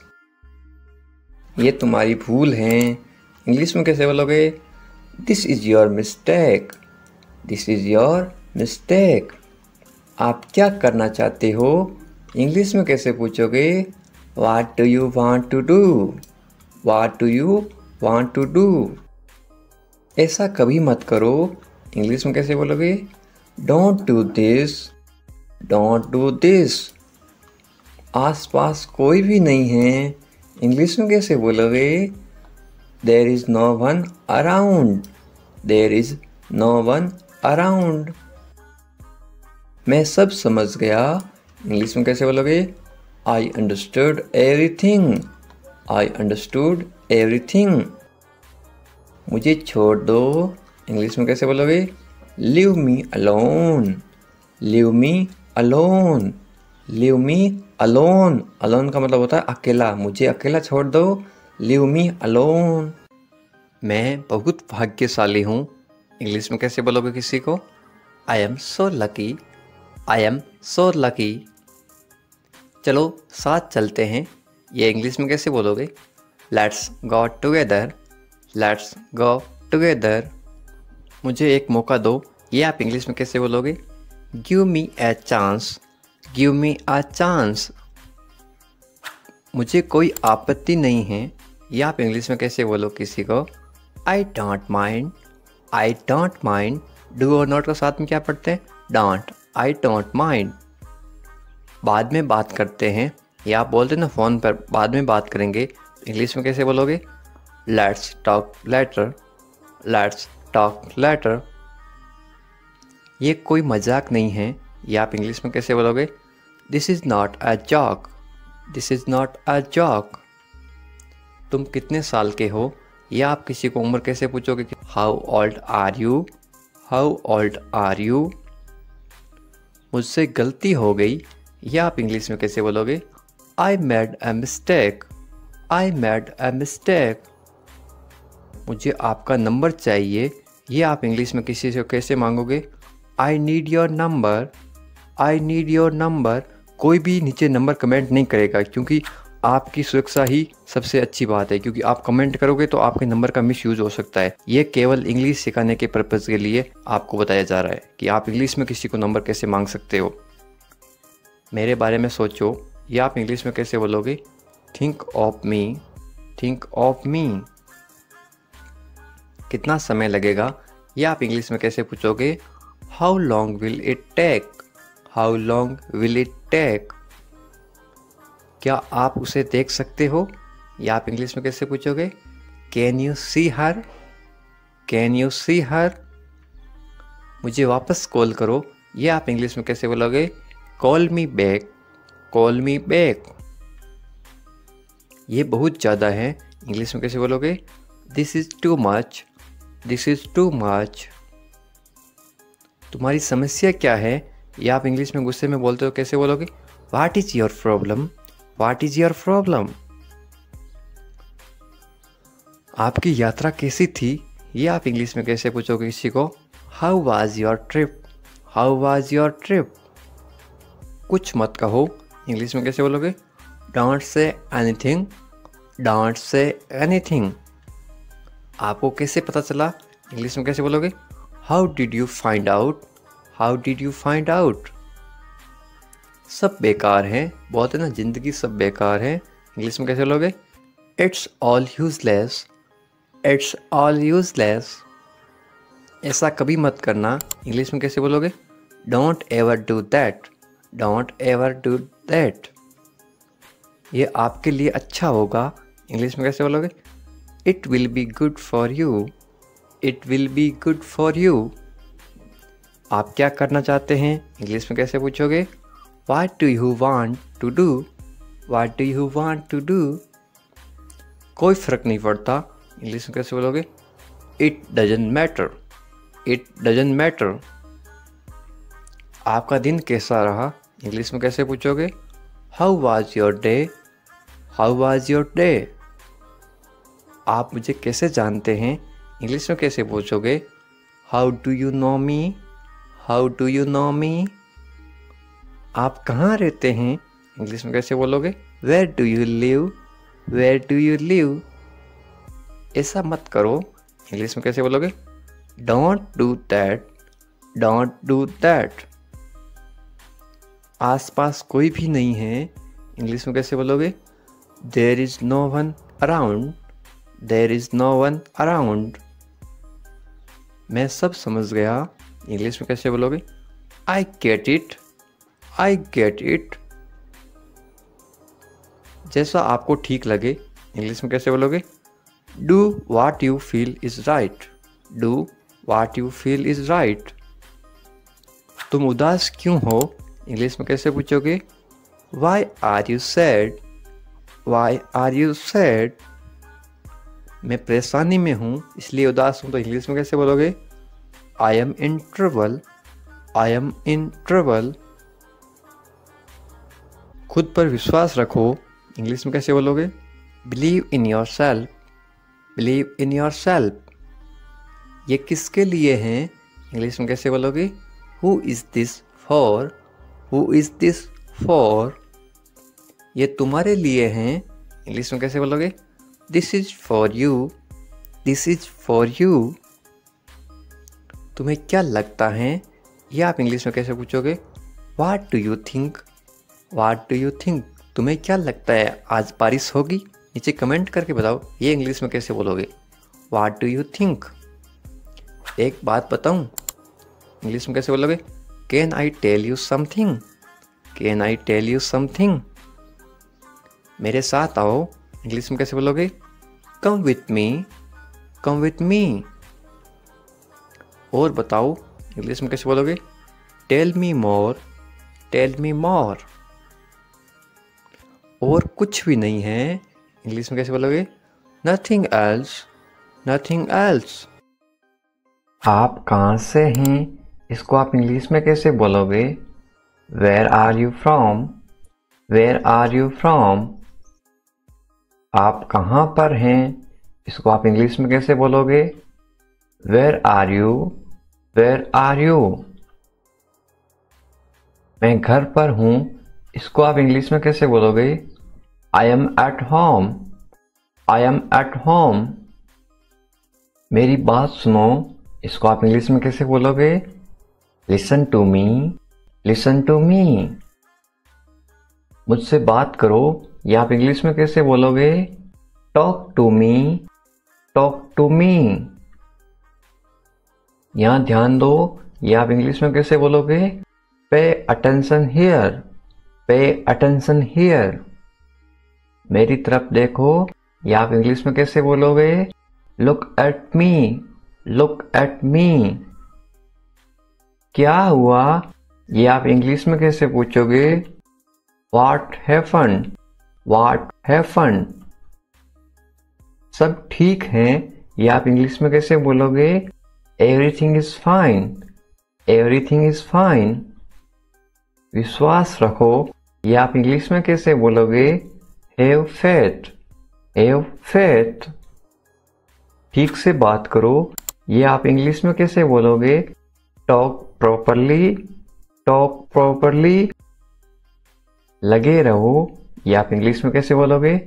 ये तुम्हारी भूल है। इंग्लिश में कैसे बोलोगे? This is your mistake. This is your mistake. आप क्या करना चाहते हो? इंग्लिश में कैसे पूछोगे? What do you want to do. What do you want to do. ऐसा कभी मत करो। इंग्लिश में कैसे बोलोगे? Don't do this. Don't do this. आसपास कोई भी नहीं है। इंग्लिश में कैसे बोलोगे? There is no one around. There is no one around. मैं सब समझ गया। इंग्लिश में कैसे बोलोगे? I understood everything. I understood everything. मुझे छोड़ दो। इंग्लिश में कैसे बोलोगे? Leave me alone. Leave me alone. Leave me alone. Alone का मतलब होता है अकेला। मुझे अकेला छोड़ दो। Leave me alone. मैं बहुत भाग्यशाली हूँ। इंग्लिश में कैसे बोलोगे किसी को? I am so lucky. I am so lucky. चलो साथ चलते हैं। ये इंग्लिश में कैसे बोलोगे? Let's go together. Let's go together. मुझे एक मौका दो। ये आप इंग्लिश में कैसे बोलोगे? Give me a chance. Give me a chance. मुझे कोई आपत्ति नहीं है। ये आप इंग्लिश में कैसे बोलो किसी को? आई don't mind. I don't mind. Do और नॉट को साथ में क्या पढ़ते हैं? डोंट। I don't mind. बाद में बात करते हैं। या आप बोलते ना फ़ोन पर बाद में बात करेंगे। इंग्लिश में कैसे बोलोगे? Let's talk later. Let's talk later. ये कोई मजाक नहीं है। या आप इंग्लिश में कैसे बोलोगे? This is not a joke. This is not a joke. तुम कितने साल के हो? या आप किसी को उम्र कैसे पूछोगे? How old are you. How old are you. मुझसे गलती हो गई। या आप इंग्लिश में कैसे बोलोगे? I made a mistake. I made a mistake. मुझे आपका नंबर चाहिए। ये आप इंग्लिश में किसी से कैसे मांगोगे? I need your number. I need your number. कोई भी नीचे नंबर कमेंट नहीं करेगा, क्योंकि आपकी सुरक्षा ही सबसे अच्छी बात है। क्योंकि आप कमेंट करोगे तो आपके नंबर का मिस यूज़ हो सकता है। ये केवल इंग्लिश सिखाने के पर्पज़ के लिए आपको बताया जा रहा है कि आप इंग्लिश में किसी को नंबर कैसे मांग सकते हो। मेरे बारे में सोचो। ये आप इंग्लिश में कैसे बोलोगे? Think of me. Think of me. कितना समय लगेगा? ये आप इंग्लिश में कैसे पूछोगे? How long will it take. How long will it take. क्या आप उसे देख सकते हो? या आप इंग्लिश में कैसे पूछोगे? Can you see her. Can you see her. मुझे वापस कॉल करो। ये आप इंग्लिश में कैसे बोलोगे? Call me back. Call me back. ये बहुत ज़्यादा है। इंग्लिश में कैसे बोलोगे? This is too much. This is too much. तुम्हारी समस्या क्या है? या आप इंग्लिश में गुस्से में बोलते हो कैसे बोलोगे? What is your problem. What is your problem. आपकी यात्रा कैसी थी? ये आप इंग्लिश में कैसे पूछोगे किसी को? How was your trip. How was your trip. कुछ मत कहो। इंग्लिश में कैसे बोलोगे? Don't say anything. Don't say anything. आपको कैसे पता चला? इंग्लिश में कैसे बोलोगे? How did you find out. How did you find out. सब बेकार हैं। बोलते ना ज़िंदगी सब बेकार है। इंग्लिश में कैसे बोलोगे? It's all useless. It's all useless. ऐसा कभी मत करना। इंग्लिश में कैसे बोलोगे? Don't ever do that. Don't ever do that. ये आपके लिए अच्छा होगा। इंग्लिश में कैसे बोलोगे? It will be good for you. It will be good for you. आप क्या करना चाहते हैं? इंग्लिश में कैसे पूछोगे? What do you want to do. What do you want to do. कोई फ़र्क नहीं पड़ता। इंग्लिश में कैसे बोलोगे? It doesn't matter. It doesn't matter. आपका दिन कैसा रहा? इंग्लिश में कैसे पूछोगे? How was your day. How was your day. आप मुझे कैसे जानते हैं इंग्लिश में कैसे पूछोगे? How do you know me? How do you know me? आप कहाँ रहते हैं इंग्लिश में कैसे बोलोगे? Where do you live? Where do you live? ऐसा मत करो इंग्लिश में कैसे बोलोगे? Don't do that. Don't do that. आसपास कोई भी नहीं है इंग्लिश में कैसे बोलोगे? There is no one around. There is no one around. मैं सब समझ गया इंग्लिश में कैसे बोलोगे? I get it. I get it. जैसा आपको ठीक लगे इंग्लिश में कैसे बोलोगे? Do what you feel is right. Do what you feel is right. तुम उदास क्यों हो इंग्लिश में कैसे पूछोगे? Why are you sad? Why are you sad. मैं परेशानी में हूँ इसलिए उदास हूँ, तो इंग्लिश में कैसे बोलोगे? I M in trouble. I am in trouble. खुद पर विश्वास रखो इंग्लिश में कैसे बोलोगे? Believe in your self. Believe in your self. ये किसके लिए हैं इंग्लिश में कैसे बोलोगे? Who is this for? Who is this for. ये तुम्हारे लिए हैं इंग्लिश में कैसे बोलोगे? This is for you. This is for you. तुम्हें क्या लगता है ये आप इंग्लिश में कैसे पूछोगे? What do you think? What do you think. तुम्हें क्या लगता है आज बारिश होगी? नीचे कमेंट करके बताओ ये इंग्लिश में कैसे बोलोगे? What do you think. एक बात बताऊं इंग्लिश में कैसे बोलोगे? Can I tell you something? Can I tell you something. मेरे साथ आओ इंग्लिश में कैसे बोलोगे? Come with me. Come with me. और बताओ इंग्लिश में कैसे बोलोगे? Tell me more. Tell me more. और कुछ भी नहीं है इंग्लिश में कैसे बोलोगे? Nothing else. Nothing else. आप कहाँ से हैं इसको आप इंग्लिश में कैसे बोलोगे? Where are you from? Where are you from. आप कहाँ पर हैं इसको आप इंग्लिश में कैसे बोलोगे? Where are you? Where are you. मैं घर पर हूँ इसको आप इंग्लिश में कैसे बोलोगे? I am at home. I am at home. मेरी बात सुनो इसको आप इंग्लिश में कैसे बोलोगे? Listen to me. Listen to me. मुझसे बात करो ये आप इंग्लिश में कैसे बोलोगे? Talk to me. Talk to me. यहां ध्यान दो ये आप इंग्लिश में कैसे बोलोगे? पे attention here. Pay attention here. मेरी तरफ देखो ये आप इंग्लिश में कैसे बोलोगे? Look at me. Look at me. क्या हुआ ये आप इंग्लिश में कैसे पूछोगे? What happened? What happened. सब ठीक है ये आप इंग्लिश में कैसे बोलोगे? Everything is fine. Everything is fine. विश्वास रखो ये आप इंग्लिश में कैसे बोलोगे? Have faith. Have faith. ठीक से बात करो ये आप इंग्लिश में कैसे बोलोगे? Talk properly. Talk properly. लगे रहो ये आप इंग्लिश में कैसे बोलोगे?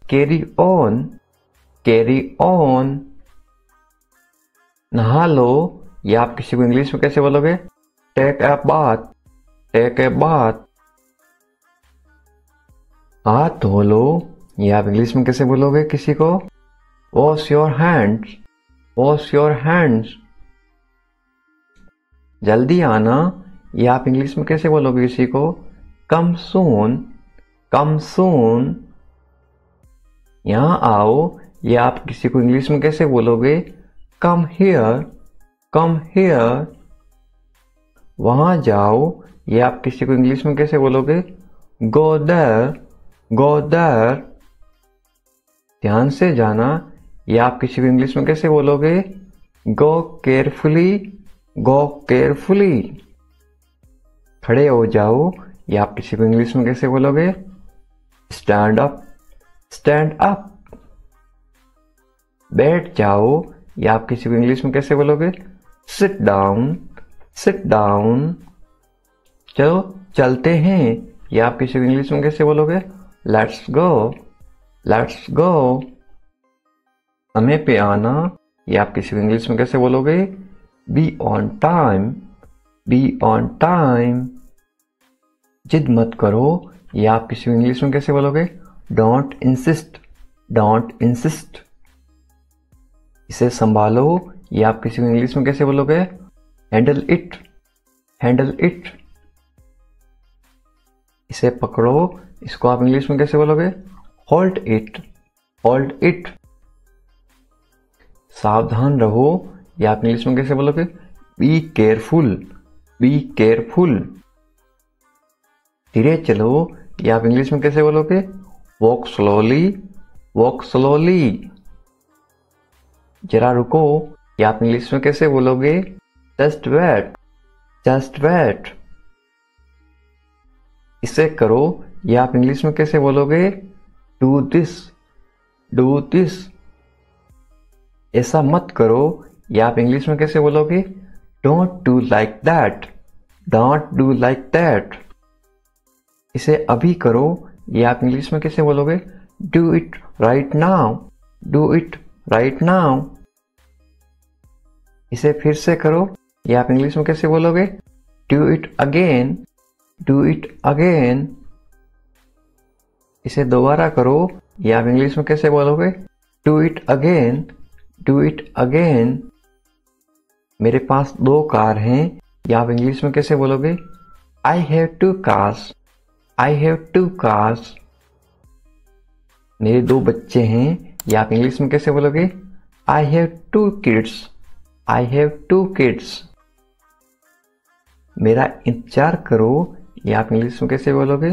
Carry on. Carry on. नहा लो ये आप किसी को इंग्लिश में कैसे बोलोगे? Take a bath. Take a bath. हाथ धो लो ये आप इंग्लिश में कैसे बोलोगे किसी को? Wash your hands. Wash your hands. जल्दी आना ये आप इंग्लिश में कैसे बोलोगे किसी को? कम सून। कम सून। यहां आओ ये आप किसी को इंग्लिश में कैसे बोलोगे? Come here. Come here. वहां जाओ ये आप किसी को इंग्लिश में कैसे बोलोगे? Go there. Go there. ध्यान से जाना ये आप किसी को इंग्लिश में कैसे बोलोगे? गो केयरफुली। गो केयरफुली। खड़े हो जाओ ये आप किसी को इंग्लिश में कैसे बोलोगे? Stand up. Stand up. बैठ जाओ, या आप किसी को इंग्लिश में कैसे बोलोगे? Sit down, sit down. चलो चलते हैं, या आप किसी को इंग्लिश में कैसे बोलोगे? Let's go, let's go. समय पे आना, या आप किसी को इंग्लिश में कैसे बोलोगे? Be on time, be on time. जिद मत करो, या आप किसी को इंग्लिश में कैसे बोलोगे? Don't insist, don't insist. इसे संभालो, या आप किसी को इंग्लिश में कैसे बोलोगे? Handle it, handle it. इसे पकड़ो, इसको आप इंग्लिश में कैसे बोलोगे? Hold it, hold it. सावधान रहो, या आप इंग्लिश में कैसे बोलोगे? Be careful, be careful. धीरे चलो, या आप इंग्लिश में कैसे बोलोगे? Walk slowly, walk slowly. जरा रुको, या आप इंग्लिश में कैसे बोलोगे? Just wait, just wait. इसे करो, या आप इंग्लिश में कैसे बोलोगे? Do this, do this. ऐसा मत करो, या आप इंग्लिश में कैसे बोलोगे? Don't do like that, don't do like that. इसे अभी करो, या आप इंग्लिश में कैसे बोलोगे? Do it right now, do it right now. इसे फिर से करो, या आप इंग्लिश में कैसे बोलोगे? Do it again, do it again. इसे दोबारा करो, या आप इंग्लिश में कैसे बोलोगे? Do it again, do it again. मेरे पास 2 कार हैं, या आप इंग्लिश में कैसे बोलोगे? I have 2 cars, I have 2 cars. मेरे 2 बच्चे हैं, या आप इंग्लिश में कैसे बोलोगे? I have 2 kids, I have 2 kids. मेरा इंतजार करो, या आप इंग्लिश में कैसे बोलोगे?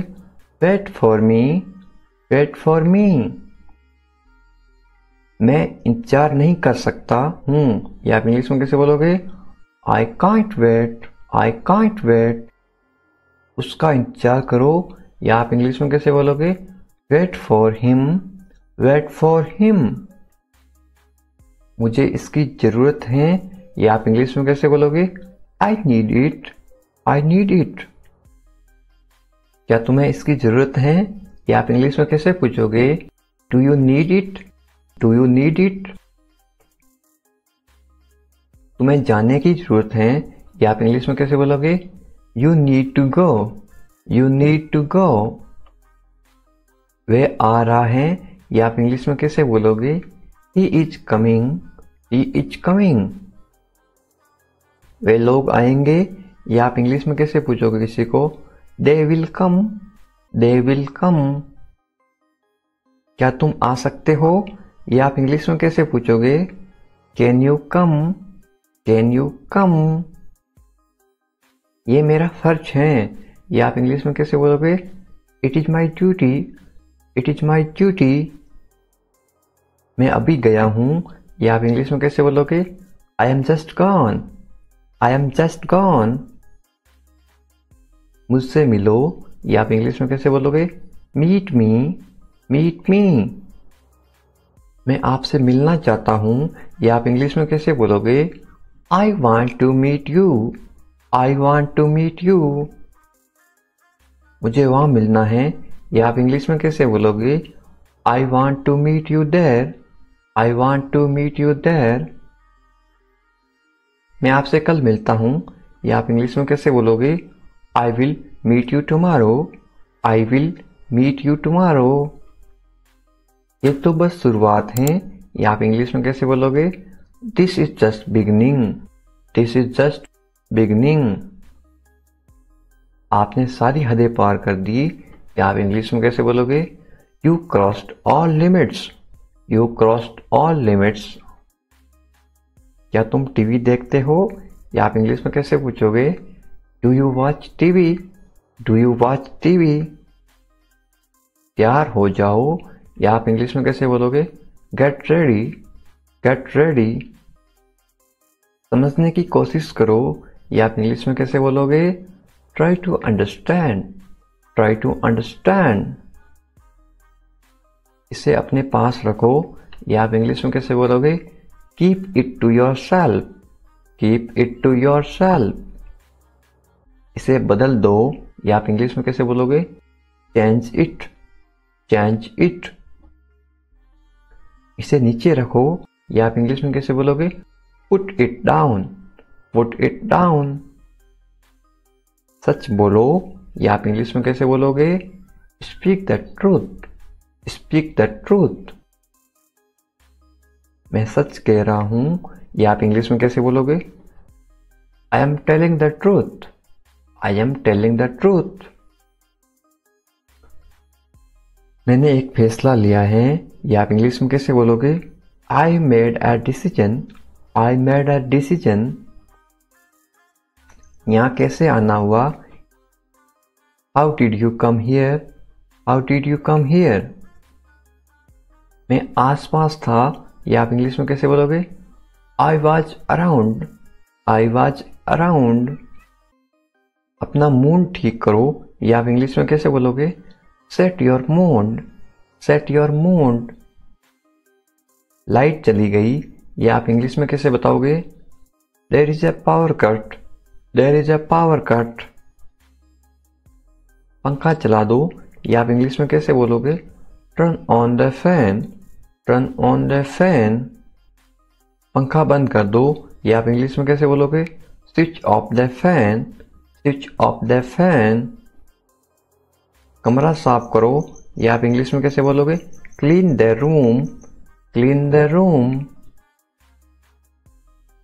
Wait for me, wait for me. मैं इंतजार नहीं कर सकता हूँ, या आप इंग्लिश में कैसे बोलोगे? I can't wait, I can't wait. उसका इंतजार करो, या आप इंग्लिश में कैसे बोलोगे? Wait for him, wait for him. मुझे इसकी जरूरत है, या आप इंग्लिश में कैसे बोलोगे? I need it, I need it. क्या तुम्हें इसकी जरूरत है, या आप इंग्लिश में कैसे पूछोगे? Do you need it, do you need it. तुम्हें जाने की जरूरत है, या आप इंग्लिश में कैसे बोलोगे? You need to go, you need to go. वह आ रहा है, या आप इंग्लिश में कैसे बोलोगे? He is coming, he is coming. वे लोग आएंगे, या आप इंग्लिश में कैसे पूछोगे किसी को? They will come, they will come. क्या तुम आ सकते हो, या आप इंग्लिश में कैसे पूछोगे? Can you come, can you कम। ये मेरा फर्ज है, या आप इंग्लिश में कैसे बोलोगे? It is my duty, it is my duty. मैं अभी गया हूं, या आप इंग्लिश में कैसे बोलोगे? I am just gone, I am just gone. मुझसे मिलो, या आप इंग्लिश में कैसे बोलोगे? Meet me, meet me. मैं आपसे मिलना चाहता हूं, या आप इंग्लिश में कैसे बोलोगे? I want to meet you, I want to meet you. मुझे वहां मिलना है, या आप इंग्लिश में कैसे बोलोगे? I want to meet you there, I want to meet you there. मैं आपसे कल मिलता हूं, या आप इंग्लिश में कैसे बोलोगे? I will meet you tomorrow, I will meet you tomorrow. ये तो बस शुरुआत है, या आप इंग्लिश में कैसे बोलोगे? This is just beginning, this is just beginning. आपने सारी हदें पार कर दी, या आप इंग्लिश में कैसे बोलोगे? You crossed all limits, you crossed all limits. क्या तुम टीवी देखते हो, या आप इंग्लिश में कैसे पूछोगे? Do you watch TV, do you watch TV. तैयार हो जाओ, या आप इंग्लिश में कैसे बोलोगे? Get ready, get ready. समझने की कोशिश करो, या आप इंग्लिश में कैसे बोलोगे? Try to understand, try to understand. इसे अपने पास रखो, ये आप इंग्लिश में कैसे बोलोगे? Keep it to yourself, keep it to yourself. इसे बदल दो, ये आप इंग्लिश में कैसे बोलोगे? Change it, change it. इसे नीचे रखो, ये आप इंग्लिश में कैसे बोलोगे? Put it down, put it down. सच बोलो, ये आप इंग्लिश में कैसे बोलोगे? Speak the truth, speak the truth. मैं सच कह रहा हूं, ये आप इंग्लिश में कैसे बोलोगे? I am telling the truth, I am telling the truth. मैंने एक फैसला लिया है, ये आप इंग्लिश में कैसे बोलोगे? I made a decision, I made a decision. यहां कैसे आना हुआ? How did you come here, how did you come here. मैं आसपास था, ये आप इंग्लिश में कैसे बोलोगे? I was around, I was around. अपना मूड ठीक करो, ये आप इंग्लिश में कैसे बोलोगे? Set your mood, set your mood. Light चली गई, ये आप इंग्लिश में कैसे बताओगे? There is a power cut, there is a power cut. पंखा चला दो, ये आप इंग्लिश में कैसे बोलोगे? Turn on the fan, turn on the fan. पंखा बंद कर दो, ये आप इंग्लिश में कैसे बोलोगे? Switch off the fan, switch off the fan. कमरा साफ करो, ये आप इंग्लिश में कैसे बोलोगे? Clean the room, clean the room.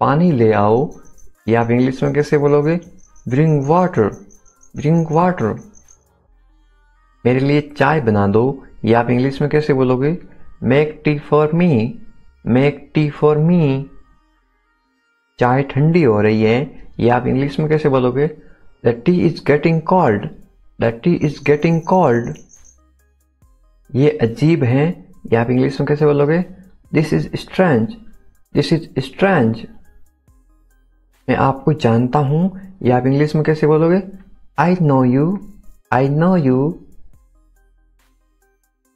पानी ले आओ, ये आप इंग्लिश में कैसे बोलोगे? Bring water, bring water. मेरे लिए चाय बना दो, ये आप इंग्लिश में कैसे बोलोगे? Make tea for me, make tea for me. चाय ठंडी हो रही है, ये आप इंग्लिश में कैसे बोलोगे? The T is getting cold, the T is getting cold. ये अजीब है, ये आप इंग्लिश में कैसे बोलोगे? This is strange, this is strange. मैं आपको जानता हूं, ये आप इंग्लिश में कैसे बोलोगे? I know you, I know you.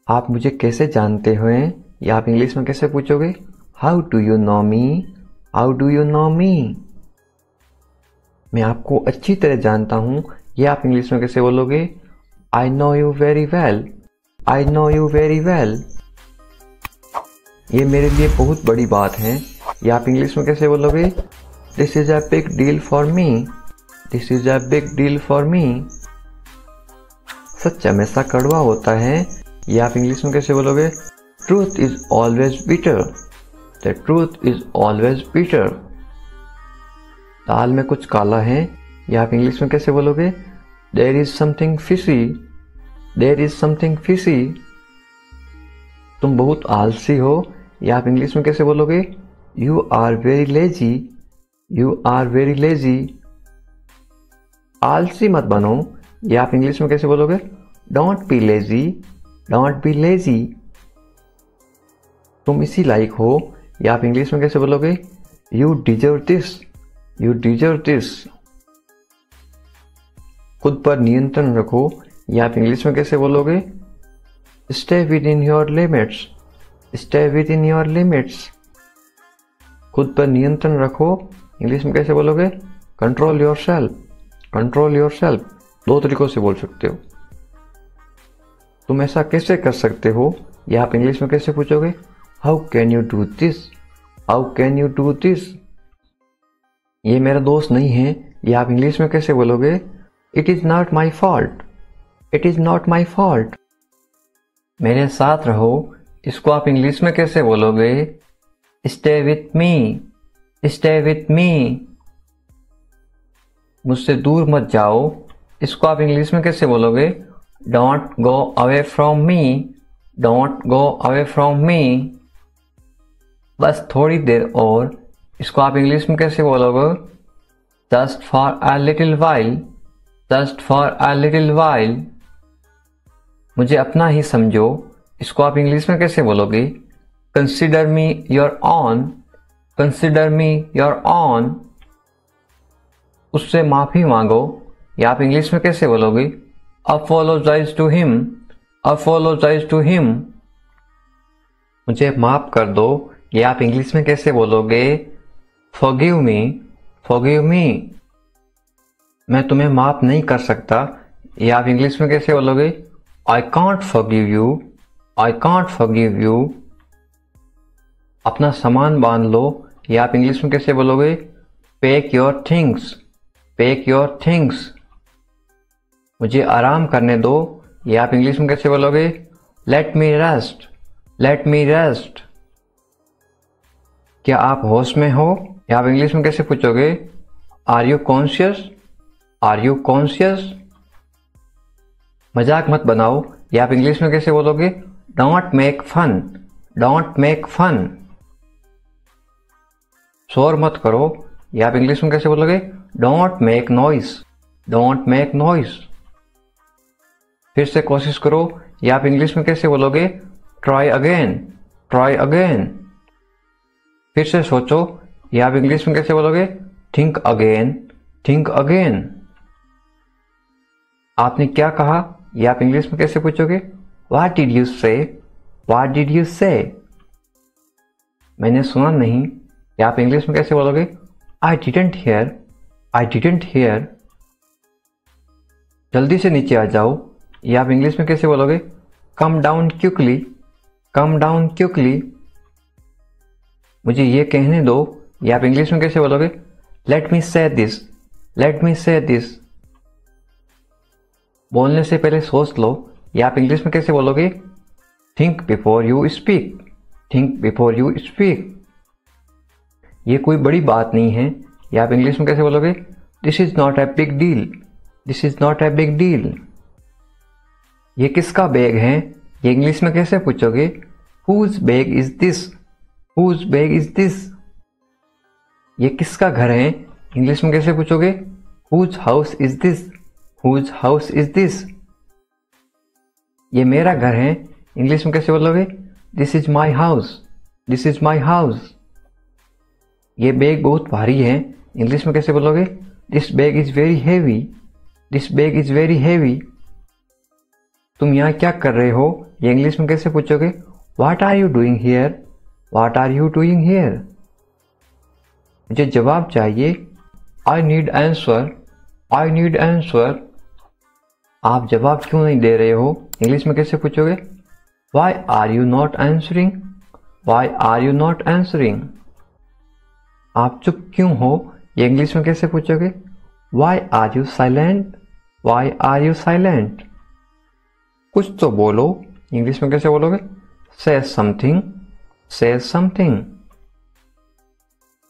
आप मुझे कैसे जानते हो? ये आप इंग्लिश में कैसे पूछोगे? How do you know me, how do you know me. मैं आपको अच्छी तरह जानता हूं, ये आप इंग्लिश में कैसे बोलोगे? I know you very well, I know you very well. ये मेरे लिए बहुत बड़ी बात है, ये आप इंग्लिश में कैसे बोलोगे? This is a big deal for me, this is a big deal for me. सच हमेशा कड़वा होता है, ये आप इंग्लिश में कैसे बोलोगे? Truth is always bitter, the truth is always bitter. दाल में कुछ काला है, ये आप इंग्लिश में कैसे बोलोगे? There is something fishy, there is something fishy. तुम बहुत आलसी हो, ये आप इंग्लिश में कैसे बोलोगे? You are very lazy, you are very lazy. आलसी मत बनो, ये आप इंग्लिश में कैसे बोलोगे? Don't be lazy, don't be lazy. तुम इसी लायक हो, ये आप इंग्लिश में कैसे बोलोगे? You deserve this, you deserve this. खुद पर नियंत्रण रखो, ये आप इंग्लिश में कैसे बोलोगे? Stay with in your limits, stay with in your limits. खुद पर नियंत्रण रखो, इंग्लिश में कैसे बोलोगे? Control your self, control your self. दो तरीकों से बोल सकते हो। तुम ऐसा कैसे कर सकते हो, ये आप इंग्लिश में कैसे पूछोगे? How can you do this, how can you do this. ये मेरा दोस्त नहीं है, ये आप इंग्लिश में कैसे बोलोगे? It is not my fault, it is not my fault. मेरे साथ रहो, इसको आप इंग्लिश में कैसे बोलोगे? Stay with me, stay with me. मुझसे दूर मत जाओ, इसको आप इंग्लिश में कैसे बोलोगे? Don't go away from me, don't go away from me. बस थोड़ी देर और, इसको आप इंग्लिश में कैसे बोलोगे? Just for a little while, just for a little while. मुझे अपना ही समझो, इसको आप इंग्लिश में कैसे बोलोगे? Consider me your own, consider me your own. उससे माफी मांगो, या आप इंग्लिश में कैसे बोलोगे? Apologise to him, apologise to him. मुझे माफ कर दो, ये आप इंग्लिश में कैसे बोलोगे? Forgive me, forgive me. मैं तुम्हें माफ नहीं कर सकता, ये आप इंग्लिश में कैसे बोलोगे? I can't forgive you, I can't forgive you. अपना सामान बांध लो, ये आप इंग्लिश में कैसे बोलोगे? Pack your things, pack your things. मुझे आराम करने दो, ये आप इंग्लिश में कैसे बोलोगे? लेट मी रेस्ट, लेट मी रेस्ट। क्या आप होश में हो, या आप इंग्लिश में कैसे पूछोगे? Are you conscious, are you conscious. मजाक मत बनाओ, या आप इंग्लिश में कैसे बोलोगे? Don't make fun, don't make fun. शोर मत करो, या आप इंग्लिश में कैसे बोलोगे? Don't make noise, don't make noise. फिर से कोशिश करो, या आप इंग्लिश में कैसे बोलोगे? Try again, try again. फिर से सोचो, या आप इंग्लिश में कैसे बोलोगे? Think again, think again. आपने क्या कहा, या आप इंग्लिश में कैसे पूछोगे? व्हाट डिड यू से, व्हाट डिड यू से। मैंने सुना नहीं, या आप इंग्लिश में कैसे बोलोगे? I didn't here, I didn't here. जल्दी से नीचे आ जाओ, या आप इंग्लिश में कैसे बोलोगे? Come down quickly, come down quickly. मुझे ये कहने दो, या आप इंग्लिश में कैसे बोलोगे? लेट मी से दिस, लेट मी से दिस। बोलने से पहले सोच लो, या आप इंग्लिश में कैसे बोलोगे? Think before you speak, think before you speak. ये कोई बड़ी बात नहीं है, या आप इंग्लिश में कैसे बोलोगे? This is not a big deal, this is not a big deal. ये किसका बैग है, ये इंग्लिश में कैसे पूछोगे? Whose bag is this, whose bag is this. ये किसका घर है, इंग्लिश में कैसे पूछोगे? Whose house is this, whose house is this. ये मेरा घर है, इंग्लिश में कैसे बोलोगे? This is my house, this is my house. ये बैग बहुत भारी है, इंग्लिश में कैसे बोलोगे? This bag is very heavy, this bag is very heavy. तुम यहाँ क्या कर रहे हो, ये इंग्लिश में कैसे पूछोगे? What are you doing here, what are you doing here. मुझे जवाब चाहिए, I need answer, I need answer. आप जवाब क्यों नहीं दे रहे हो, इंग्लिश में कैसे पूछोगे? Why are you not answering, why are you not answering. आप चुप क्यों हो, ये इंग्लिश में कैसे पूछोगे? Why are you silent, why are you silent. कुछ तो बोलो, इंग्लिश में कैसे बोलोगे? से समथिंग, से समथिंग।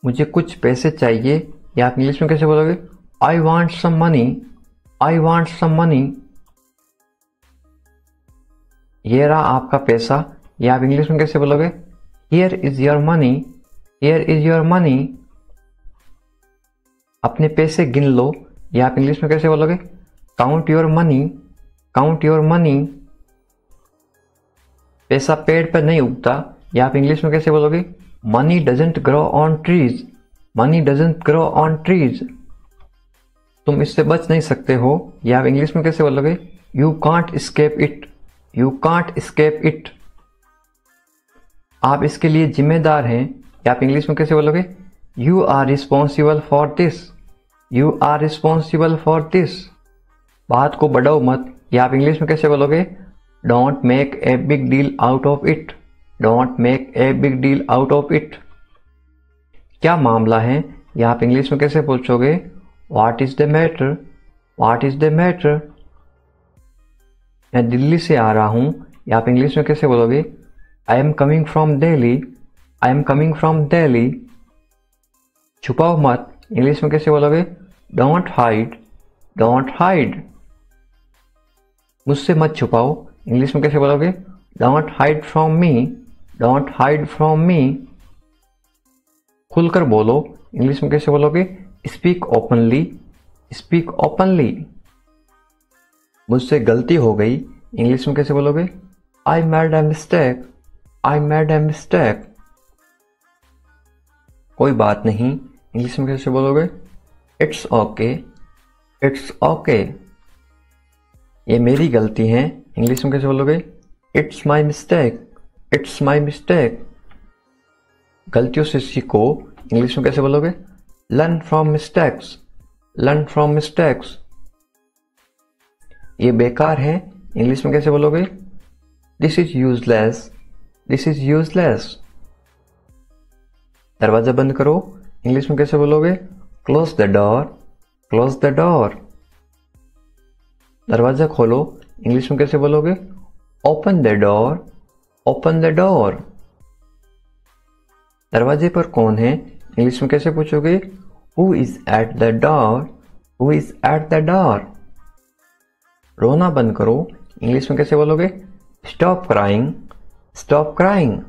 मुझे कुछ पैसे चाहिए, या आप इंग्लिश में कैसे बोलोगे? I want some money, I want some money. ये रहा आपका पैसा, या आप इंग्लिश में कैसे बोलोगे? Here is your money, here is your money. अपने पैसे गिन लो, या आप इंग्लिश में कैसे बोलोगे? Count your money, count your money. पैसा पेड़ पर नहीं उगता, या आप इंग्लिश में कैसे बोलोगे? Money doesn't grow on trees, money doesn't grow on trees. तुम इससे बच नहीं सकते हो, या आप इंग्लिश में कैसे बोलोगे? You can't escape it, you can't escape it. आप इसके लिए जिम्मेदार हैं, या आप इंग्लिश में कैसे बोलोगे? You are responsible for this, you are responsible for this. बात को बढ़ाओ मत, या आप इंग्लिश में कैसे बोलोगे? Don't make a big deal out of it, don't make a big deal out of it. क्या मामला है, या आप इंग्लिश में कैसे पूछोगे? What is the matter, what is the matter. मैं दिल्ली से आ रहा हूं, या आप इंग्लिश में कैसे बोलोगे? I am coming from Delhi, I am coming from Delhi. छुपाओ मत, इंग्लिश में कैसे बोलोगे? Don't hide, don't hide. मुझसे मत छुपाओ, इंग्लिश में कैसे बोलोगे? Don't hide from me, don't hide from me. खुलकर बोलो, इंग्लिश में कैसे बोलोगे? Speak openly, speak openly. मुझसे गलती हो गई, इंग्लिश में कैसे बोलोगे? I made a mistake, I made a mistake. कोई बात नहीं, इंग्लिश में कैसे बोलोगे? It's okay, it's okay. ये मेरी गलती है, इंग्लिश में कैसे बोलोगे? It's my mistake, it's my mistake. गलतियों से सीखो, इंग्लिश में कैसे बोलोगे? Learn from mistakes, learn from mistakes. ये बेकार है, इंग्लिश में कैसे बोलोगे? This is useless, this is useless. दरवाजा बंद करो, इंग्लिश में कैसे बोलोगे? Close the door, close the door. दरवाजा खोलो, इंग्लिश में कैसे बोलोगे? Open the door, open the door. दरवाजे पर कौन है, इंग्लिश में कैसे पूछोगे? Who is at the door, who is at the door. रोना बंद करो, इंग्लिश में कैसे बोलोगे? Stop crying, stop crying.